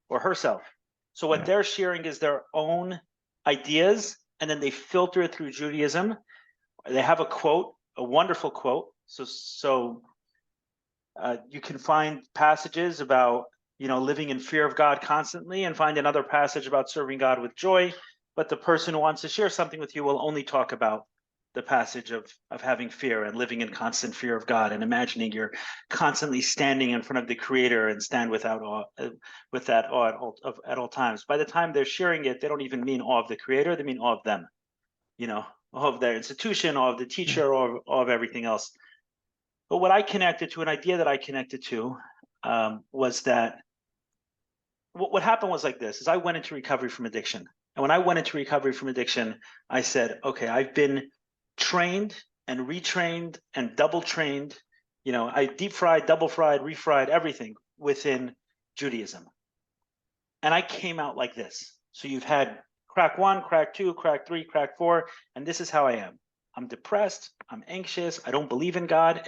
or herself. So what they're sharing is their own ideas, and then they filter it through Judaism. They have a quote, a wonderful quote. So you can find passages about living in fear of God constantly, and find another passage about serving God with joy. But the person who wants to share something with you will only talk about the passage of having fear and living in constant fear of God and imagining you're constantly standing in front of the Creator and stand with that awe at all times. By the time they're sharing it, they don't even mean awe of the Creator; they mean awe of them. Awe of their institution, awe of the teacher, awe of everything else. But what I connected to, an idea that I connected to, was that what happened was like this: is I went into recovery from addiction. And when I went into recovery from addiction, I said, okay, I've been trained and retrained and double trained. I deep fried, double fried, refried everything within Judaism. And I came out like this. So you've had crack 1, crack 2, crack 3, crack 4, and this is how I am. I'm depressed, I'm anxious, I don't believe in God.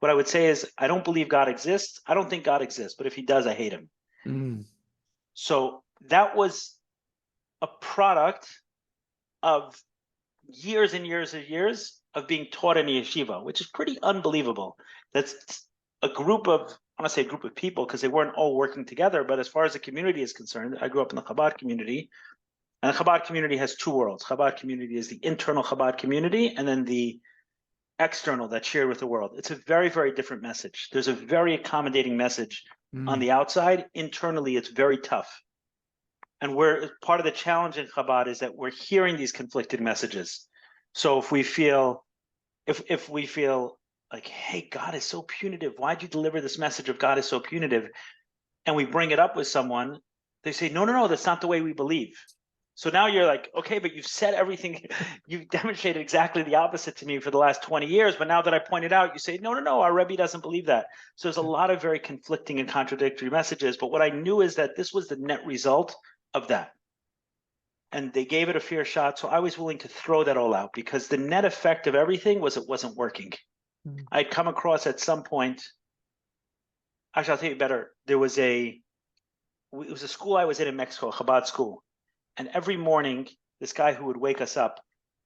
What I would say is, I don't believe God exists. I don't think God exists, but if he does, I hate him. Mm. So that was a product of years and years and years of being taught in a yeshiva, which is pretty unbelievable. That's a group of, I want to say a group of people because they weren't all working together, but as far as the community is concerned, I grew up in the Chabad community, and the Chabad community has two worlds. Chabad community is the internal Chabad community, and then the external that's shared with the world. It's a very, very different message. There's a very accommodating message on the outside. Internally, it's very tough. And part of the challenge in Chabad is that we're hearing these conflicted messages. So if we feel like, hey, God is so punitive, why'd you deliver this message of God is so punitive? And we bring it up with someone, they say, no, that's not the way we believe. So now you're like, okay, but you've said everything, you've demonstrated exactly the opposite to me for the last 20 years. But now that I pointed out, you say, no, our Rebbe doesn't believe that. So there's a lot of very conflicting and contradictory messages. But what I knew is that this was the net result of that. And they gave it a fair shot. So I was willing to throw that all out because the net effect of everything was it wasn't working. I'd come across at some point, actually, I'll tell you better. It was a school I was in Mexico, a Chabad school. And every morning, this guy who would wake us up,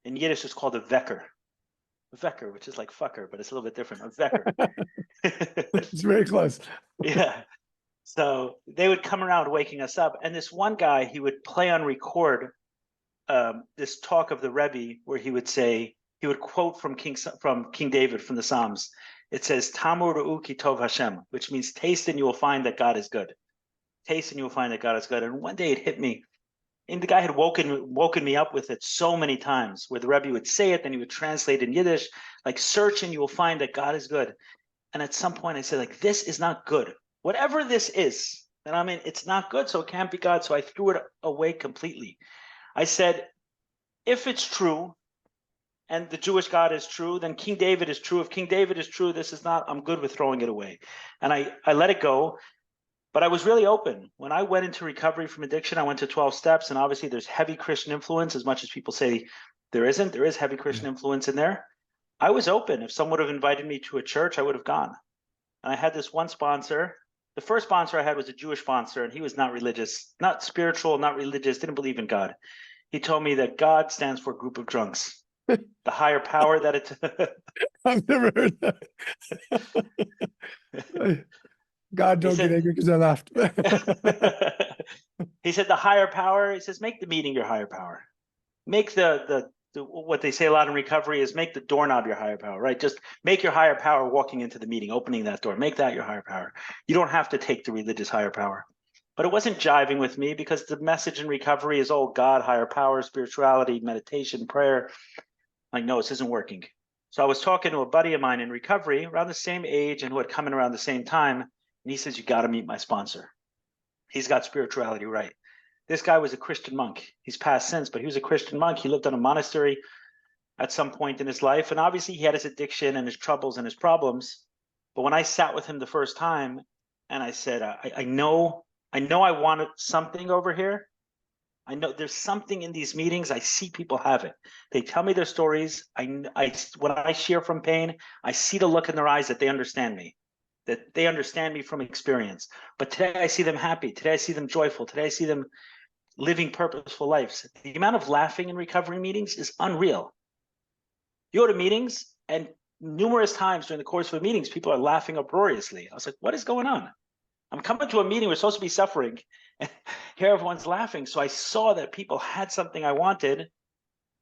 in Yiddish, is called a vecker. A vecker, which is like fucker, but it's a little bit different. A vecker. It's very close. Yeah. So they would come around waking us up. And this one guy, he would play on record this talk of the Rebbe where he would quote from King David from the Psalms. It says, Tamu Ru'u ki tov Hashem, which means taste and you will find that God is good. Taste and you will find that God is good. And one day it hit me. And the guy had woken me up with it so many times where the Rebbe would say it, then he would translate in Yiddish, like search and you will find that God is good. And at some point I said, like, this is not good. Whatever this is, then I mean, it's not good, so it can't be God. So I threw it away completely. I said, if it's true, and the Jewish God is true, then King David is true. If King David is true, this is not, I'm good with throwing it away. And I let it go. But I was really open. When I went into recovery from addiction, I went to 12 steps, and obviously there's heavy Christian influence, as much as people say there isn't. There is heavy Christian influence in there. I was open. If someone would have invited me to a church, I would have gone. And I had this one sponsor. The first sponsor I had was a Jewish sponsor, and he was not religious, not spiritual, not religious, didn't believe in God. He told me that God stands for a group of drunks. The higher power that it... I've never heard that. God, don't get angry because I laughed. He said the higher power, he says, make the meeting your higher power. Make the what they say a lot in recovery is make the doorknob your higher power, right? Just make your higher power walking into the meeting, opening that door. Make that your higher power. You don't have to take the religious higher power. But it wasn't jiving with me because the message in recovery is, oh, God, higher power, spirituality, meditation, prayer. Like, no, this isn't working. So I was talking to a buddy of mine in recovery around the same age and who had come in around the same time. And he says, you got to meet my sponsor. He's got spirituality right. This guy was a Christian monk. He's passed since, but he was a Christian monk. He lived in a monastery at some point in his life. And obviously he had his addiction and his troubles and his problems. But when I sat with him the first time and I said, I know I wanted something over here. I know there's something in these meetings. I see people have it. They tell me their stories. When I share from pain, I see the look in their eyes that they understand me. That they understand me from experience. But today I see them happy. Today I see them joyful. Today I see them living purposeful lives. The amount of laughing in recovery meetings is unreal. You go to meetings and numerous times during the course of the meetings, people are laughing uproariously. I was like, what is going on? I'm coming to a meeting, we're supposed to be suffering. And here everyone's laughing. So I saw that people had something I wanted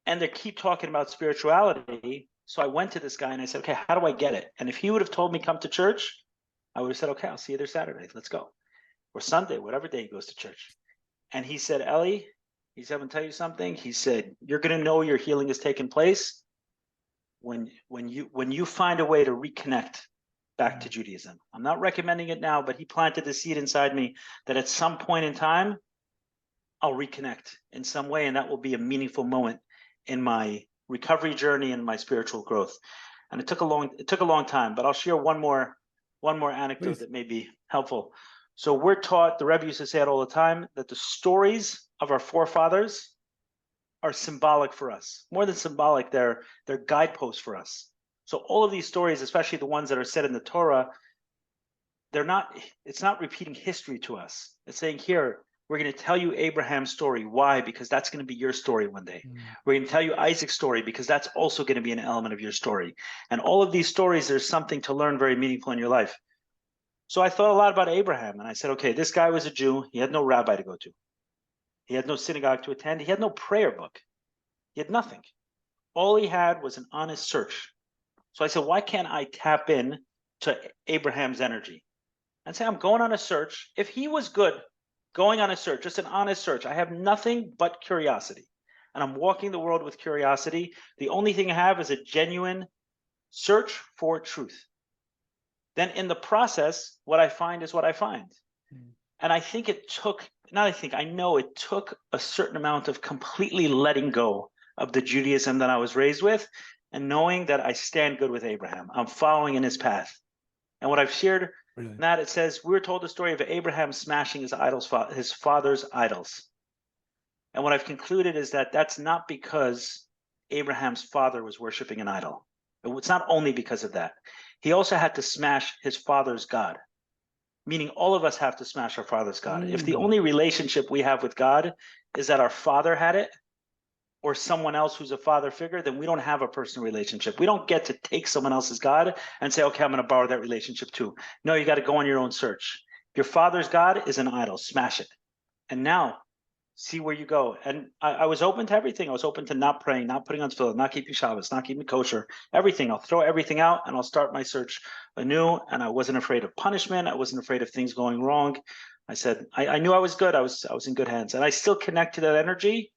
and they keep talking about spirituality. So I went to this guy and I said, okay, how do I get it? And if he would have told me come to church, I would have said, okay, I'll see you there Saturday. Let's go. Or Sunday, whatever day he goes to church. And he said, Eli, he said, I'm going to tell you something. He said, you're going to know your healing has taken place when you find a way to reconnect back to Judaism. I'm not recommending it now, but he planted the seed inside me that at some point in time, I'll reconnect in some way. And that will be a meaningful moment in my recovery journey and my spiritual growth. And it took a long time, but I'll share one more anecdote Please. That may be helpful. So we're taught, the Rebbe used to say it all the time, that the stories of our forefathers are symbolic for us. More than symbolic, they're guideposts for us. So all of these stories, especially the ones that are said in the Torah, it's not repeating history to us. It's saying, here, we're going to tell you Abraham's story. Why? Because that's going to be your story one day. We're going to tell you Isaac's story because that's also going to be an element of your story. And all of these stories, there's something to learn very meaningful in your life. So I thought a lot about Abraham, and I said, okay, this guy was a Jew. He had no rabbi to go to. He had no synagogue to attend. He had no prayer book. He had nothing. All he had was an honest search. So I said, why can't I tap in to Abraham's energy and say, I'm going on a search. If he was good, going on a search, just an honest search, I have nothing but curiosity. And I'm walking the world with curiosity. The only thing I have is a genuine search for truth. Then in the process, what I find is what I find. And I think it took, I know it took a certain amount of completely letting go of the Judaism that I was raised with and knowing that I stand good with Abraham. I'm following in his path. And what I've shared, Really? Matt, it says, we were told the story of Abraham smashing his father's idols. And what I've concluded is that that's not because Abraham's father was worshiping an idol. It's not only because of that. He also had to smash his father's God, meaning all of us have to smash our father's God. If the only relationship we have with God is that our father had it, or someone else who's a father figure, then we don't have a personal relationship. We don't get to take someone else's God and say, okay, I'm going to borrow that relationship too. No, you got to go on your own search. Your father's God is an idol. Smash it. And now see where you go. And I was open to everything. I was open to not praying, not putting on tefillin, not keeping Shabbos, not keeping kosher, everything. I'll throw everything out and I'll start my search anew. And I wasn't afraid of punishment. I wasn't afraid of things going wrong. I said, I knew I was good. I was in good hands. And I still connect to that energy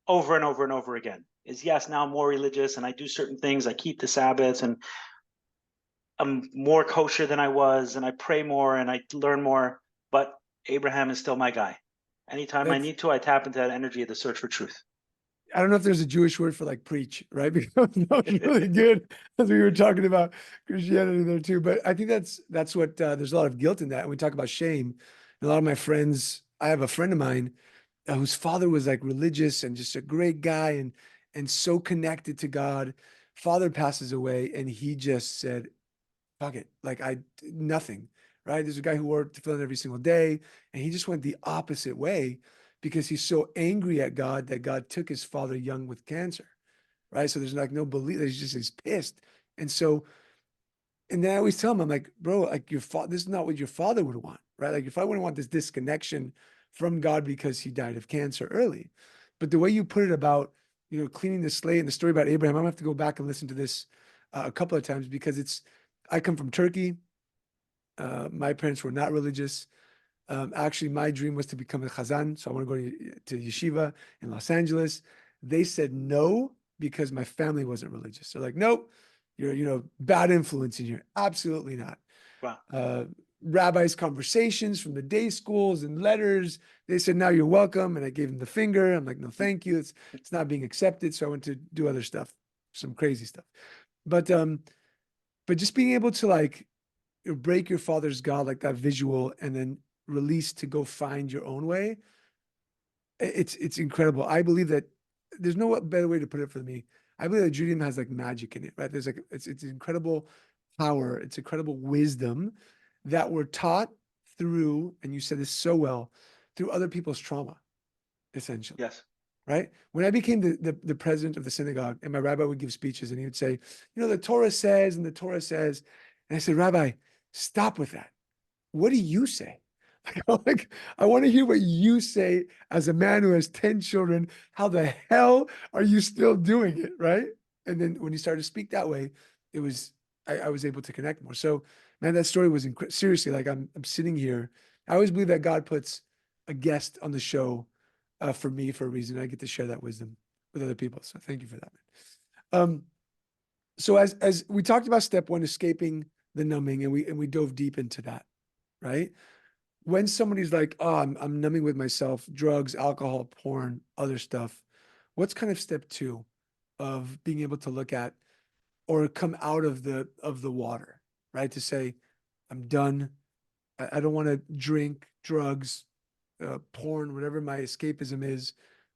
over and over and over again. Is yes, now I'm more religious and I do certain things. I keep the Sabbaths and I'm more kosher than I was and I pray more and I learn more. But Abraham is still my guy. Anytime I need to, I tap into that energy of the search for truth. I don't know if there's a Jewish word for like preach, right? Because that was really good as we were talking about Christianity there too. But I think that's what there's a lot of guilt in that. And we talk about shame. And a lot of my friends, I have a friend of mine whose father was like religious and just a great guy and so connected to God. Father passes away and he just said, fuck it. Like nothing, right? There's a guy who wore tefillin every single day and he just went the opposite way because he's so angry at God that God took his father young with cancer, right? So there's like no belief. He's pissed. And so, and then I always tell him, I'm like, bro, like this is not what your father would want, right? Like your father wouldn't want this disconnection from God because he died of cancer early. But the way you put it about, cleaning the slate and the story about Abraham, I'm gonna have to go back and listen to this a couple of times because I come from Turkey. My parents were not religious. Actually, my dream was to become a chazan. So I want to go to yeshiva in Los Angeles. They said no because my family wasn't religious. They're like, nope, you're, bad influence in here. Absolutely not. Wow. Rabbis' conversations from the day schools and letters. They said, now you're welcome. And I gave them the finger. I'm like, no, thank you. It's not being accepted. So I went to do other stuff, some crazy stuff. But just being able to like break your father's God, like that visual, and then release to go find your own way. It's incredible. I believe that there's no better way to put it for me. I believe that Judaism has like magic in it, right? There's like, it's incredible power. It's incredible wisdom that we're taught through, and you said this so well, through other people's trauma, essentially. Yes. Right? When I became the president of the synagogue and my rabbi would give speeches and he would say, the Torah says, and the Torah says, and I said, Rabbi, stop with that. What do you say? I want to hear what you say as a man who has 10 children. How the hell are you still doing it? Right. And then when he started to speak that way, I was able to connect more. So, man, that story was seriously, like I'm sitting here. I always believe that God puts a guest on the show for me for a reason. I get to share that wisdom with other people. So thank you for that, man. So as we talked about step one, escaping the numbing, and we dove deep into that, right? When somebody's like, oh, I'm numbing with myself, drugs, alcohol, porn, other stuff, what's kind of step two of being able to look at or come out of the water, right? To say, I'm done. I don't want to drink, drugs, porn, whatever my escapism is.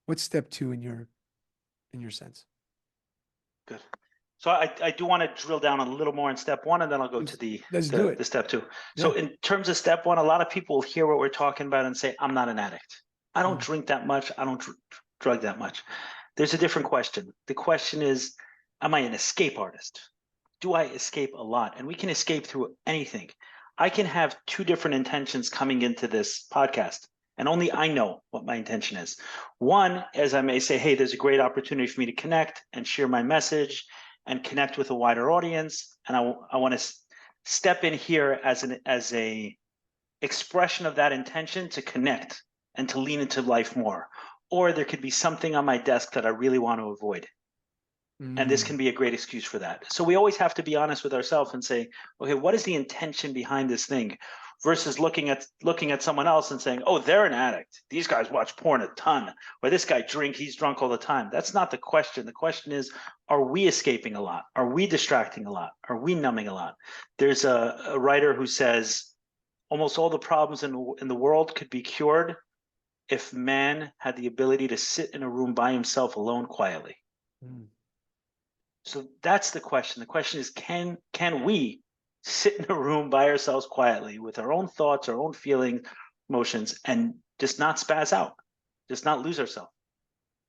What's step two in your sense? Good. So I do want to drill down a little more in step one, and then I'll go to Let's do it. the step two. Yeah. So in terms of step one, a lot of people hear what we're talking about and say, I'm not an addict. I don't drink that much. I don't drug that much. There's a different question. The question is, am I an escape artist? Do I escape a lot? And we can escape through anything. I can have two different intentions coming into this podcast, and only I know what my intention is. One, as I may say, hey, there's a great opportunity for me to connect and share my message and connect with a wider audience. And I want to step in here as a expression of that intention to connect and to lean into life more. Or there could be something on my desk that I really want to avoid. And this can be a great excuse for that. So we always have to be honest with ourselves and say, okay, what is the intention behind this thing? Versus looking at someone else and saying, oh, they're an addict. These guys watch porn a ton. Or this guy he's drunk all the time. That's not the question. The question is, are we escaping a lot? Are we distracting a lot? Are we numbing a lot? There's a writer who says, almost all the problems in the world could be cured if man had the ability to sit in a room by himself alone quietly. So that's the question. The question is, can we sit in a room by ourselves quietly with our own thoughts, our own feelings, emotions, and just not spaz out, just not lose ourselves?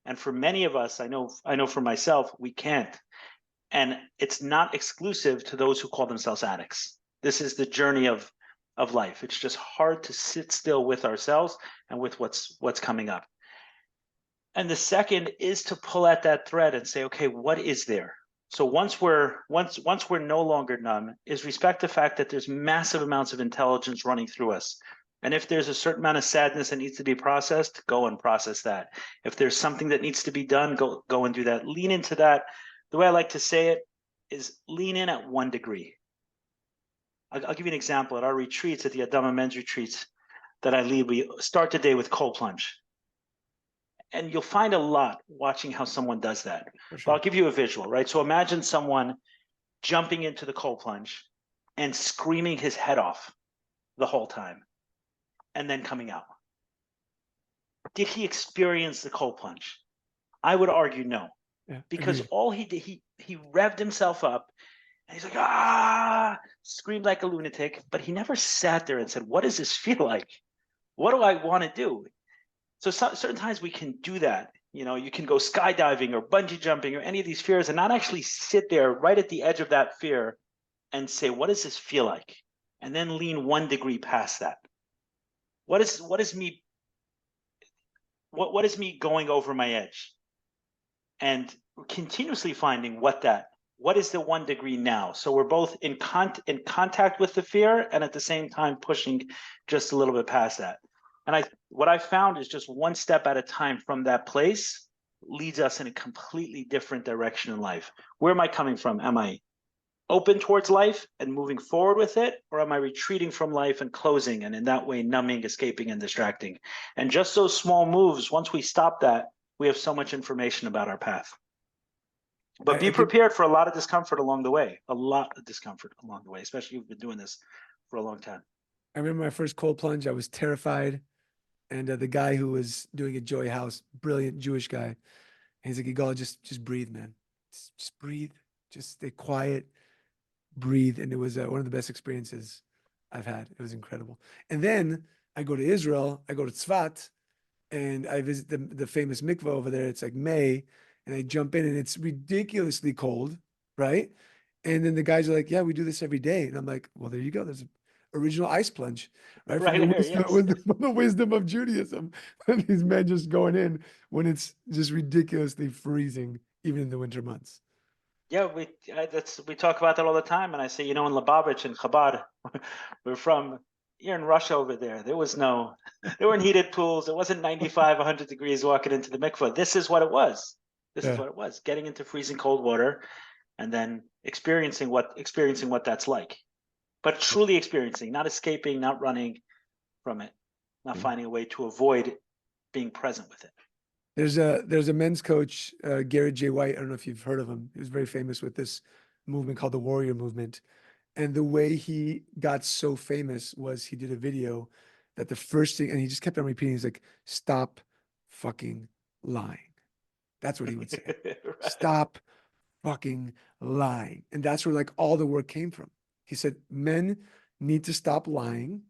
And for many of us, I know for myself, we can't. And it's not exclusive to those who call themselves addicts. This is the journey of life. It's just hard to sit still with ourselves and with what's coming up. And the second is to pull at that thread and say, okay, what is there? So once we're no longer numb, is respect the fact that there's massive amounts of intelligence running through us. And if there's a certain amount of sadness that needs to be processed, go and process that. If there's something that needs to be done, go and do that. Lean into that. The way I like to say it is lean in at 1 degree. I'll give you an example. At our retreats, at the Adama men's retreats that I lead, we start the day with cold plunge. And you'll find a lot watching how someone does that. Sure. But I'll give you a visual, right? So imagine someone jumping into the cold plunge and screaming his head off the whole time and then coming out. Did he experience the cold plunge? I would argue no. Yeah, because agreed. all he did, he revved himself up and he's like, screamed like a lunatic, but he never sat there and said, what does this feel like? What do I want to do? So certain times we can do that. You know, you can go skydiving or bungee jumping or any of these fears and not actually sit there right at the edge of that fear and say, what does this feel like? And then lean 1 degree past that. What is me going over my edge? And continuously finding what is the 1 degree now? So we're both in contact with the fear and at the same time pushing just a little bit past that. And what I found is just 1 step at a time from that place leads us in a completely different direction in life. Where am I coming from? Am I open towards life and moving forward with it? Or am I retreating from life and closing and in that way numbing, escaping, and distracting? And just those small moves, once we stop that, we have so much information about our path. But be prepared for a lot of discomfort along the way, especially if you've been doing this for a long time. I remember my first cold plunge. I was terrified. And the guy who was doing a Joy House, brilliant Jewish guy, and he's like, Yigal, just breathe, man. Just breathe. Just stay quiet, breathe. And it was one of the best experiences I've had. It was incredible. And then I go to Israel, I go to Tzfat, and I visit the famous mikveh over there. It's like May, and I jump in, and it's ridiculously cold, right? And then the guys are like, yeah, we do this every day. And I'm like, well, there you go. There's original ice plunge, right? Right From the here, wisdom, yes. from the wisdom of Judaism. And these men just going in when it's just ridiculously freezing, even in the winter months. Yeah, we talk about that all the time. And I say, in Lubavitch and Chabad, you're in Russia over there. There weren't heated pools. It wasn't 95, 100 degrees walking into the mikveh. This is what it was. This is what it was. Getting into freezing cold water and then experiencing what that's like. But truly experiencing, not escaping, not running from it, not finding a way to avoid being present with it. There's a men's coach, Garrett J. White. I don't know if you've heard of him. He was very famous with this movement called the Warrior Movement. And the way he got so famous was he did a video that the first thing, and he just kept on repeating, he's like, stop fucking lying. That's what he would say. Right. Stop fucking lying. And that's where like all the work came from. He said, men need to stop lying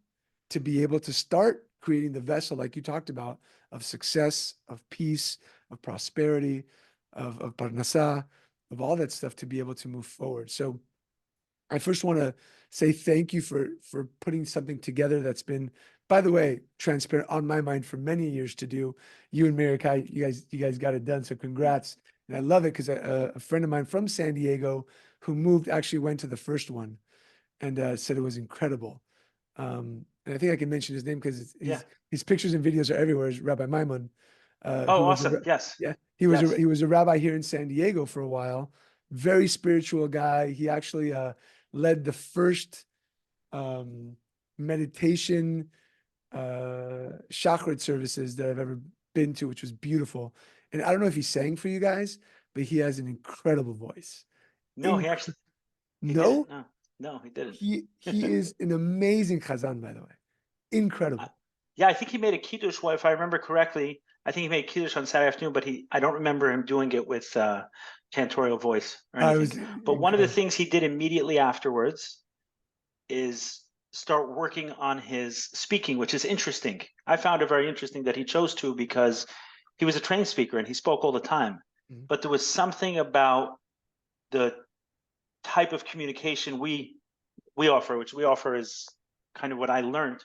to be able to start creating the vessel, like you talked about, of success, of peace, of prosperity, of parnasa, of all that stuff to be able to move forward. So I first want to say thank you for putting something together that's been, by the way, transparent on my mind for many years to do. You and Mary, you guys got it done. So congrats. And I love it because a friend of mine from San Diego who moved actually went to the first one and said it was incredible. And I think I can mention his name because Yeah. his pictures and videos are everywhere. Is Rabbi Maimon, Oh, who was awesome. Yes. yeah, Yes. he was a rabbi here in San Diego for a while. Very spiritual guy. He actually led the first meditation chakra services that I've ever been to, which was beautiful. And I don't know if he sang for you guys, but he has an incredible voice. No, he No, didn't. No, he didn't. he is an amazing chazan, by the way. Incredible. Yeah, I think he made a kiddush. Well, if I remember correctly, I think he made kiddush on Saturday afternoon, but I don't remember him doing it with cantorial voice or anything. But one of the things he did immediately afterwards is start working on his speaking, which is interesting. I found it very interesting that he chose to because he was a trained speaker and he spoke all the time. Mhm. But there was something about the type of communication we offer, which we offer is kind of what I learned,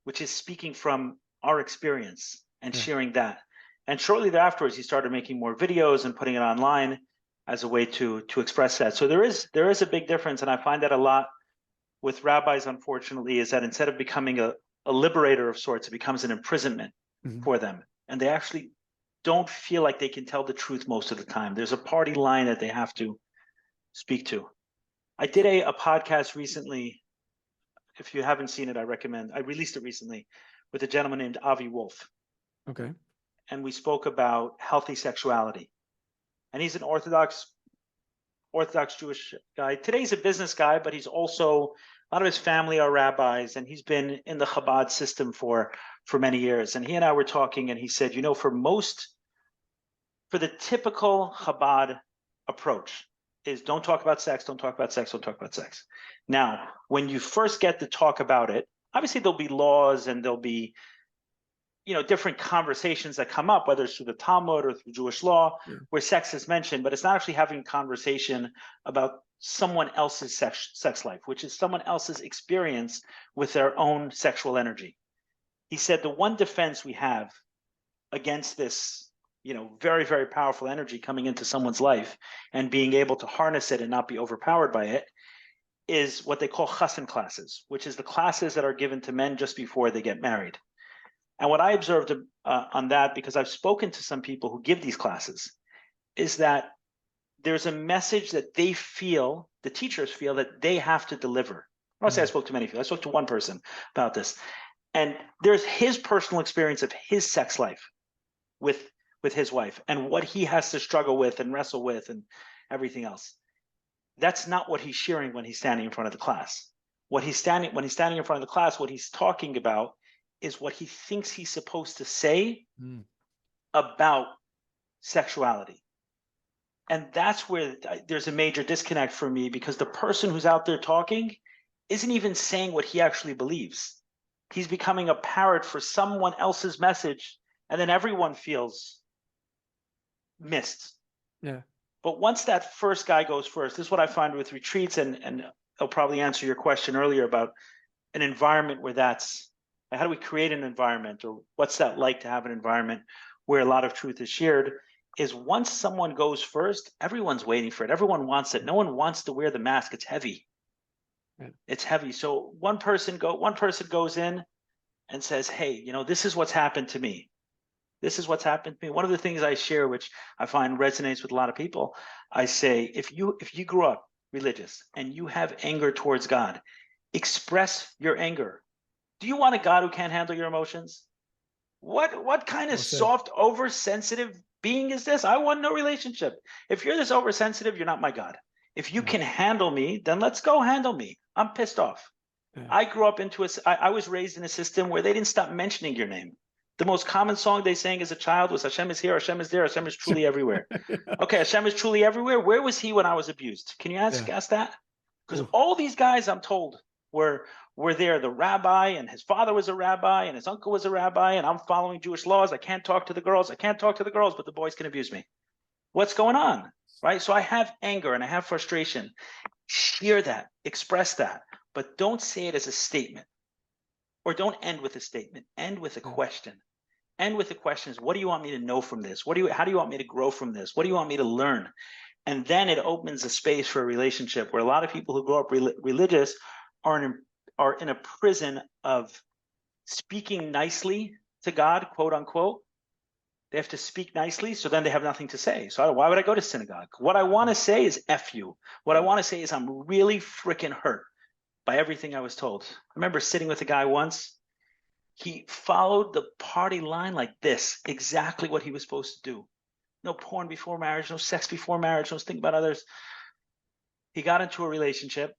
which is speaking from our experience and sharing that. And shortly thereafterwards, he started making more videos and putting it online as a way to express that. So there is a big difference, and I find that a lot with rabbis, unfortunately, is that instead of becoming a liberator of sorts, it becomes an imprisonment for them. And they actually don't feel like they can tell the truth most of the time. There's a party line that they have to speak to. I did a podcast recently. If you haven't seen it, I recommend. I released it recently with a gentleman named Avi Wolf. Okay. And we spoke about healthy sexuality. And he's an Orthodox Jewish guy. Today he's a business guy, but he's also, a lot of his family are rabbis, and he's been in the Chabad system for many years. And he and I were talking, and he said, for the typical Chabad approach is don't talk about sex, don't talk about sex, don't talk about sex. Now, when you first get to talk about it, obviously there'll be laws and there'll be different conversations that come up, whether it's through the Talmud or through Jewish law, where sex is mentioned, but it's not actually having conversation about someone else's sex life, which is someone else's experience with their own sexual energy. He said the one defense we have against this, very, very powerful energy coming into someone's life and being able to harness it and not be overpowered by it is what they call chassan classes, which is the classes that are given to men just before they get married. And what I observed on that, because I've spoken to some people who give these classes, is that there's a message that they feel, the teachers feel, that they have to deliver. I don't say I spoke to many people. I spoke to one person about this. And there's his personal experience of his sex life with his wife and what he has to struggle with and wrestle with and everything else. That's not what he's sharing when he's standing in front of the class. When he's standing in front of the class, what he's talking about is what he thinks he's supposed to say about sexuality. And that's where there's a major disconnect for me, because the person who's out there talking isn't even saying what he actually believes. He's becoming a parrot for someone else's message, and then everyone feels missed. Yeah. But once that first guy goes first, this is what I find with retreats, and I'll probably answer your question earlier about an environment where that's, how do we create an environment, or what's that like to have an environment where a lot of truth is shared, is once someone goes first, everyone's waiting for it. Everyone wants it. No one wants to wear the mask. It's heavy. Yeah. It's heavy. So one person goes in and says, hey, this is what's happened to me. This is what's happened to me. One of the things I share, which I find resonates with a lot of people, I say, if you grew up religious and you have anger towards God, express your anger. Do you want a God who can't handle your emotions? What kind of soft, oversensitive being is this? I want no relationship. If you're this oversensitive, you're not my God. If you can handle me, then let's go handle me. I'm pissed off. Yeah. I grew up I was raised in a system where they didn't stop mentioning your name. The most common song they sang as a child was Hashem is here, Hashem is there, Hashem is truly everywhere. Yeah. Okay, Hashem is truly everywhere. Where was he when I was abused? Can you ask that? Because Oof. all these guys, I'm told, were there. The rabbi, and his father was a rabbi, and his uncle was a rabbi, and I'm following Jewish laws. I can't talk to the girls. I can't talk to the girls, but the boys can abuse me. What's going on? Right? So I have anger and I have frustration. Share that, express that, but don't say it as a statement. Or don't end with a statement. End with a question. End with the questions. What do you want me to know from this? How do you want me to grow from this? What do you want me to learn? And then it opens a space for a relationship where a lot of people who grow up religious are in a prison of speaking nicely to God, quote unquote. They have to speak nicely, so then they have nothing to say. So why would I go to synagogue? What I want to say is F you. What I want to say is I'm really freaking hurt by everything I was told. I remember sitting with a guy once. He followed the party line like this, exactly what he was supposed to do. No porn before marriage, no sex before marriage, no think about others. He got into a relationship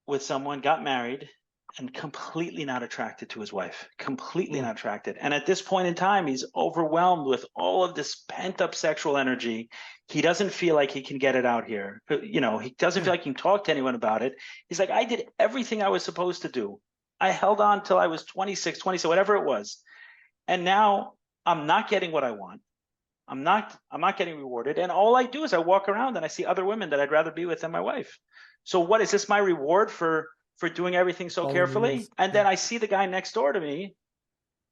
with someone, got married, and completely not attracted to his wife. Completely not attracted. And at this point in time, he's overwhelmed with all of this pent-up sexual energy. He doesn't feel like he can get it out here. He doesn't feel like he can talk to anyone about it. He's like, I did everything I was supposed to do. I held on till I was 26, 27, whatever it was. And now I'm not getting what I want. I'm not getting rewarded. And all I do is I walk around and I see other women that I'd rather be with than my wife. So what is this my reward for doing everything so carefully? And then I see the guy next door to me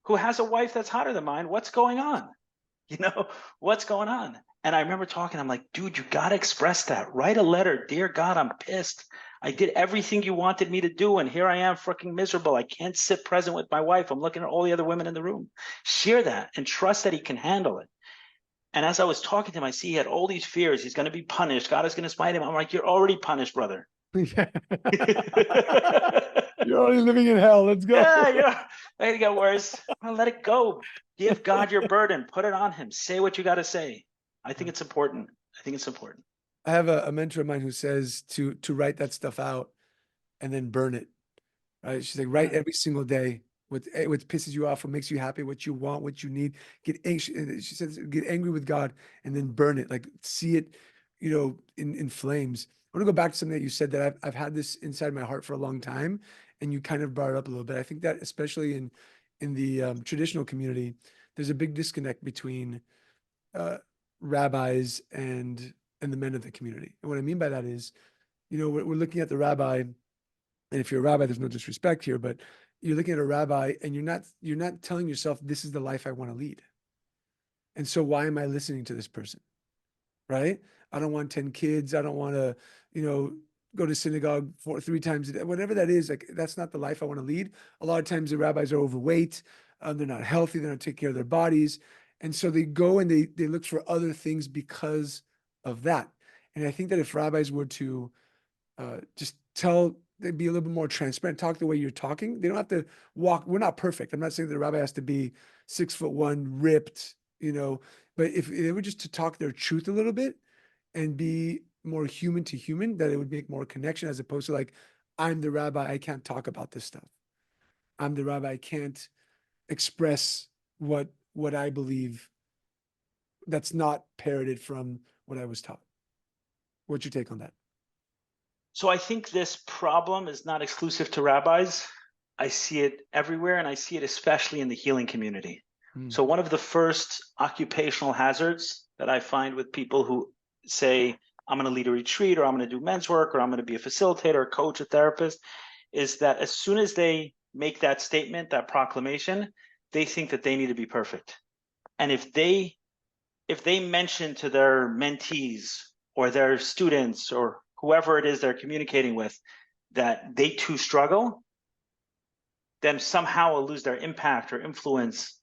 who has a wife that's hotter than mine. What's going on? What's going on? And I remember talking, I'm like, dude, you got to express that. Write a letter. Dear God, I'm pissed. I did everything you wanted me to do, and here I am freaking miserable. I can't sit present with my wife. I'm looking at all the other women in the room. Share that and trust that he can handle it. And as I was talking to him, I see he had all these fears. He's going to be punished. God is going to smite him. I'm like, you're already punished, brother. You're already living in hell. Let's go. Yeah. I had to get worse. Well, let it go. Give God your burden. Put it on him. Say what you got to say. I think it's important. I have a mentor of mine who says to write that stuff out and then burn it. Right? She's like, write every single day what pisses you off, what makes you happy, what you want, what you need. Get anxious. She says, get angry with God and then burn it. Like see it, in flames. I want to go back to something that you said that I've had this inside my heart for a long time, and you kind of brought it up a little bit. I think that especially in the traditional community, there's a big disconnect between rabbis and the men of the community. And what I mean by that is, we're looking at the rabbi, and if you're a rabbi, there's no disrespect here, but you're looking at a rabbi and you're not telling yourself, this is the life I want to lead. And so why am I listening to this person? Right? I don't want 10 kids. I don't want to, go to synagogue 3 times a day, whatever that is. Like, that's not the life I want to lead. A lot of times the rabbis are overweight. They're not healthy. They're not taking care of their bodies. And so they go and they look for other things because of that. And I think that if rabbis were to just they'd be a little bit more transparent, talk the way you're talking. They don't have to walk. We're not perfect. I'm not saying that the rabbi has to be 6'1", ripped, but if they were just to talk their truth a little bit and be more human to human, that it would make more connection, as opposed to like, I'm the rabbi, I can't talk about this stuff. I'm the rabbi, I can't express what I believe that's not parroted from what I was taught. What's your take on that? So I think this problem is not exclusive to rabbis. I see it everywhere, and I see it especially in the healing community. So one of the first occupational hazards that I find with people who say, I'm going to lead a retreat, or I'm going to do men's work, or I'm going to be a facilitator, a coach, a therapist, is that as soon as they make that statement, that proclamation, they think that they need to be perfect. And if they mention to their mentees or their students or whoever it is they're communicating with that they too struggle, then somehow will lose their impact or influence,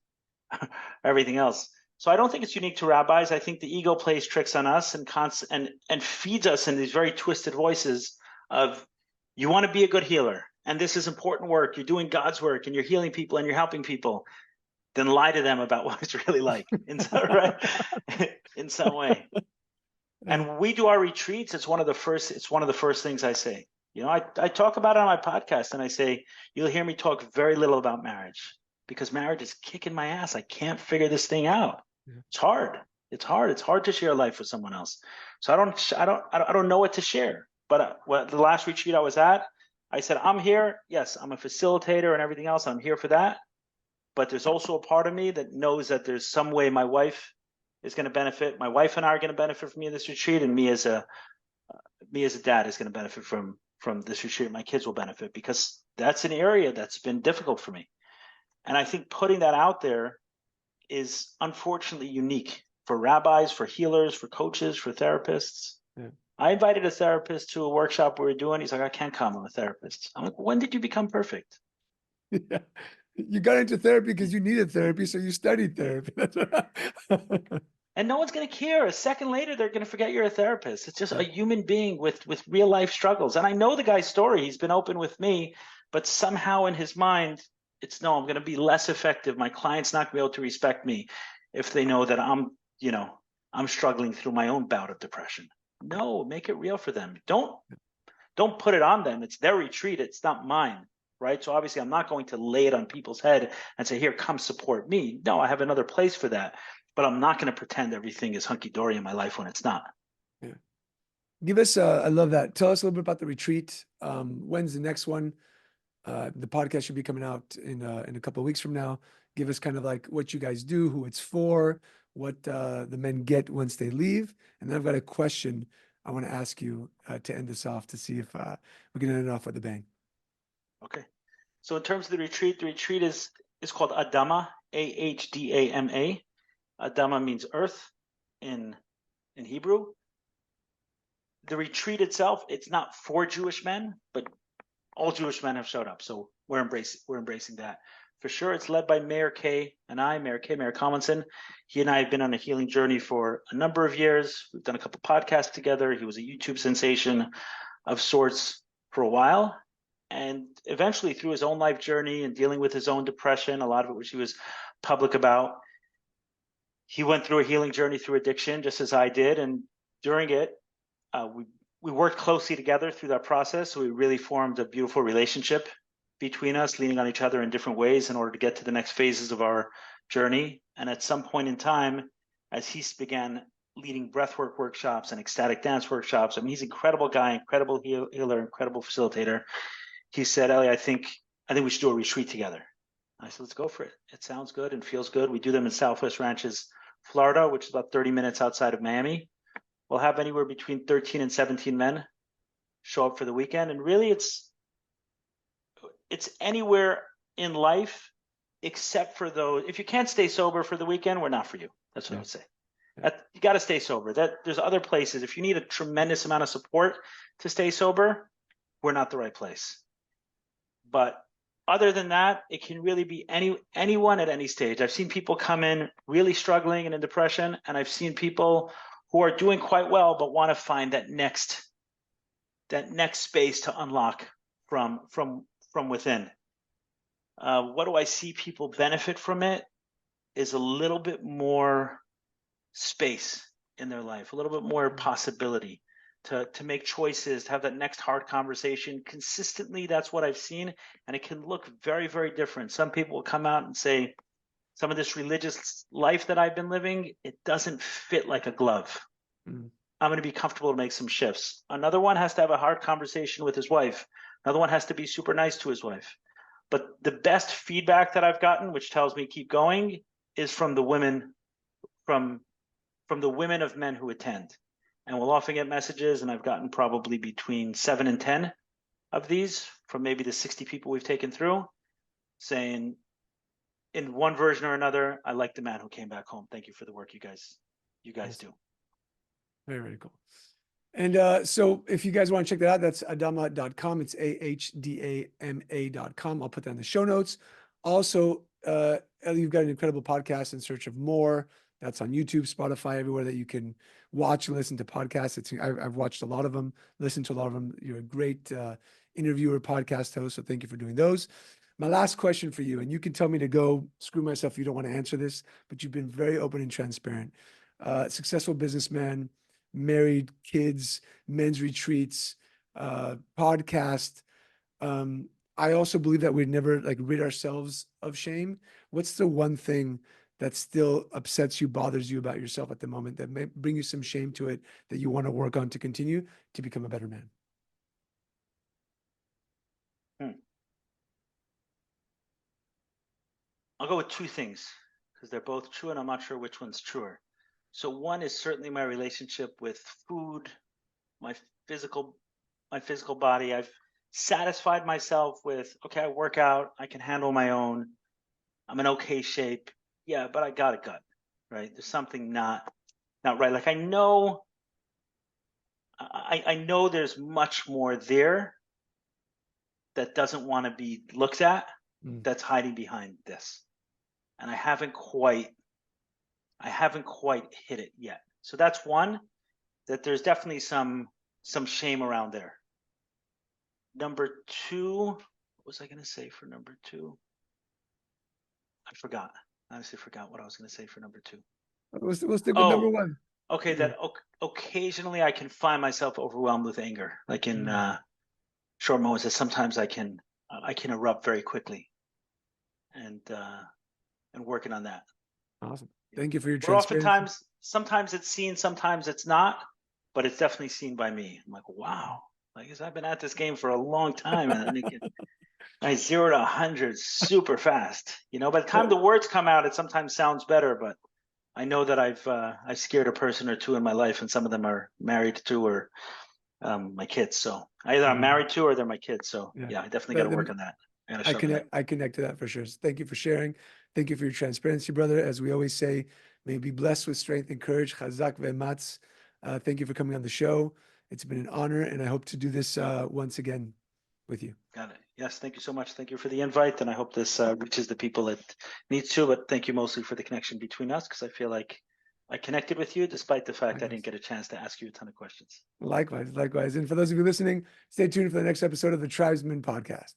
everything else. So I don't think it's unique to rabbis. I think the ego plays tricks on us and feeds us in these very twisted voices of, you want to be a good healer, and this is important work. You're doing God's work, and you're healing people, and you're helping people. Then lie to them about what it's really like, in some way. And when we do our retreats, it's one of the first things I say. I talk about it on my podcast, and I say, you'll hear me talk very little about marriage. because marriage is kicking my ass. I can't figure this thing out. Yeah. It's hard. It's hard. It's hard to share life with someone else. So I don't know what to share. But the last retreat I was at, I said, I'm here. Yes, I'm a facilitator and everything else. I'm here for that. But there's also a part of me that knows that there's some way my wife is going to benefit. My wife and I are going to benefit from me in this retreat, and me as a dad is going to benefit from this retreat. My kids will benefit, because that's an area that's been difficult for me. And I think putting that out there is unfortunately unique for rabbis, for healers, for coaches, for therapists. Yeah. I invited a therapist to a workshop we were doing. He's like, I can't come. I'm a therapist. I'm like, when did you become perfect? Yeah. You got into therapy because you needed therapy, so you studied therapy. And no one's going to care. A second later, they're going to forget you're a therapist. It's just a human being with real life struggles. And I know the guy's story. He's been open with me, but somehow in his mind, it's no, I'm going to be less effective. My client's not going to be able to respect me if they know that I'm struggling through my own bout of depression. No, make it real for them. Don't put it on them. It's their retreat. It's not mine. Right. So obviously I'm not going to lay it on people's head and say, here, come support me. No, I have another place for that. But I'm not going to pretend everything is hunky-dory in my life when it's not. Yeah. Give us, I love that. Tell us a little bit about the retreat. When's the next one? The podcast should be coming out in a couple of weeks from now. Give us kind of like what you guys do, who it's for, what the men get once they leave. And then I've got a question I want to ask you to end this off, to see if we can end it off with a bang. Okay. So in terms of the retreat is called Adama, Ahdama. Adama means earth in Hebrew. The retreat itself, it's not for Jewish men, but all Jewish men have showed up. So we're embracing that. For sure, it's led by Mayor Collinson. He and I have been on a healing journey for a number of years. We've done a couple podcasts together. He was a YouTube sensation of sorts for a while. And eventually, through his own life journey and dealing with his own depression, a lot of it which he was public about, he went through a healing journey through addiction, just as I did. And during it, we worked closely together through that process. So we really formed a beautiful relationship between us, leaning on each other in different ways in order to get to the next phases of our journey. And at some point in time, as he began leading breathwork workshops and ecstatic dance workshops, I mean, he's an incredible guy, incredible healer, incredible facilitator. He said, Eli, I think we should do a retreat together. I said, let's go for it. It sounds good and feels good. We do them in Southwest Ranches, Florida, which is about 30 minutes outside of Miami. We'll have anywhere between 13 and 17 men show up for the weekend. And really it's anywhere in life except for those. If you can't stay sober for the weekend, we're not for you. That's what I would say. You got to stay sober. There's other places. If you need a tremendous amount of support to stay sober, we're not the right place. But other than that, it can really be anyone at any stage. I've seen people come in really struggling and in depression, and I've seen people who are doing quite well but want to find that next space to unlock from within. What do I see people benefit from it is a little bit more space in their life, a little bit more possibility to make choices, to have that next hard conversation consistently. That's what I've seen. And it can look very, very different. Some people will come out and say, some of this religious life that I've been living, it doesn't fit like a glove. I'm going to be comfortable to make some shifts. Another one has to have a hard conversation with his wife. Another one has to be super nice to his wife. But the best feedback that I've gotten, which tells me keep going, is from the women, from the women of men who attend. And we'll often get messages, and I've gotten probably between 7 and 10 of these from maybe the 60 people we've taken through, saying in one version or another, I like the man who came back home. Thank you for the work you guys do. Very, very cool. And so if you guys want to check that out, that's adama.com. It's AHDAMA.com. I'll put that in the show notes. Also, Eli, you've got an incredible podcast, In Search of More. That's on YouTube, Spotify, everywhere that you can watch and listen to podcasts. I've watched a lot of them, listened to a lot of them. You're a great interviewer, podcast host, so thank you for doing those. My last question for you, and you can tell me to go screw myself if you don't want to answer this, but you've been very open and transparent. Successful businessman, married, kids, men's retreats, podcast. I also believe that we'd never like rid ourselves of shame. What's the one thing that still upsets you, bothers you about yourself at the moment that may bring you some shame to it that you want to work on to continue to become a better man? I'll go with two things because they're both true and I'm not sure which one's truer. So one is certainly my relationship with food, my physical body. I've satisfied myself with, okay, I work out, I can handle my own, I'm in okay shape. Yeah, but I got a gut, right? There's something not right. Like I know there's much more there that doesn't want to be looked at, that's hiding behind this. And I haven't quite hit it yet. So that's one, that there's definitely some shame around there. Number two, what was I going to say for number two? I forgot. I honestly forgot what I was going to say for number two. We'll stick with number one. Okay, that occasionally I can find myself overwhelmed with anger, like in short moments. That sometimes I can erupt very quickly, and working on that. Awesome. Thank you for your But transparency. sometimes it's seen, sometimes it's not, but it's definitely seen by me. I'm like, wow, I guess I've been at this game for a long time, and I 0 to 100 super fast. You know, by the time the words come out, it sometimes sounds better, but I know that I've scared a person or two in my life, and some of them are married to or my kids. So either I'm married to or they're my kids. So yeah, I definitely got to work on that. I connect to that for sure. So thank you for sharing. Thank you for your transparency, brother. As we always say, may you be blessed with strength and courage. Chazak ve'ematz. Thank you for coming on the show. It's been an honor, and I hope to do this once again with you. Got it. Yes, thank you so much. Thank you for the invite, and I hope this reaches the people it needs to. But thank you mostly for the connection between us, because I feel like I connected with you, despite the fact I didn't get a chance to ask you a ton of questions. Likewise. And for those of you listening, stay tuned for the next episode of the Tribesmen Podcast.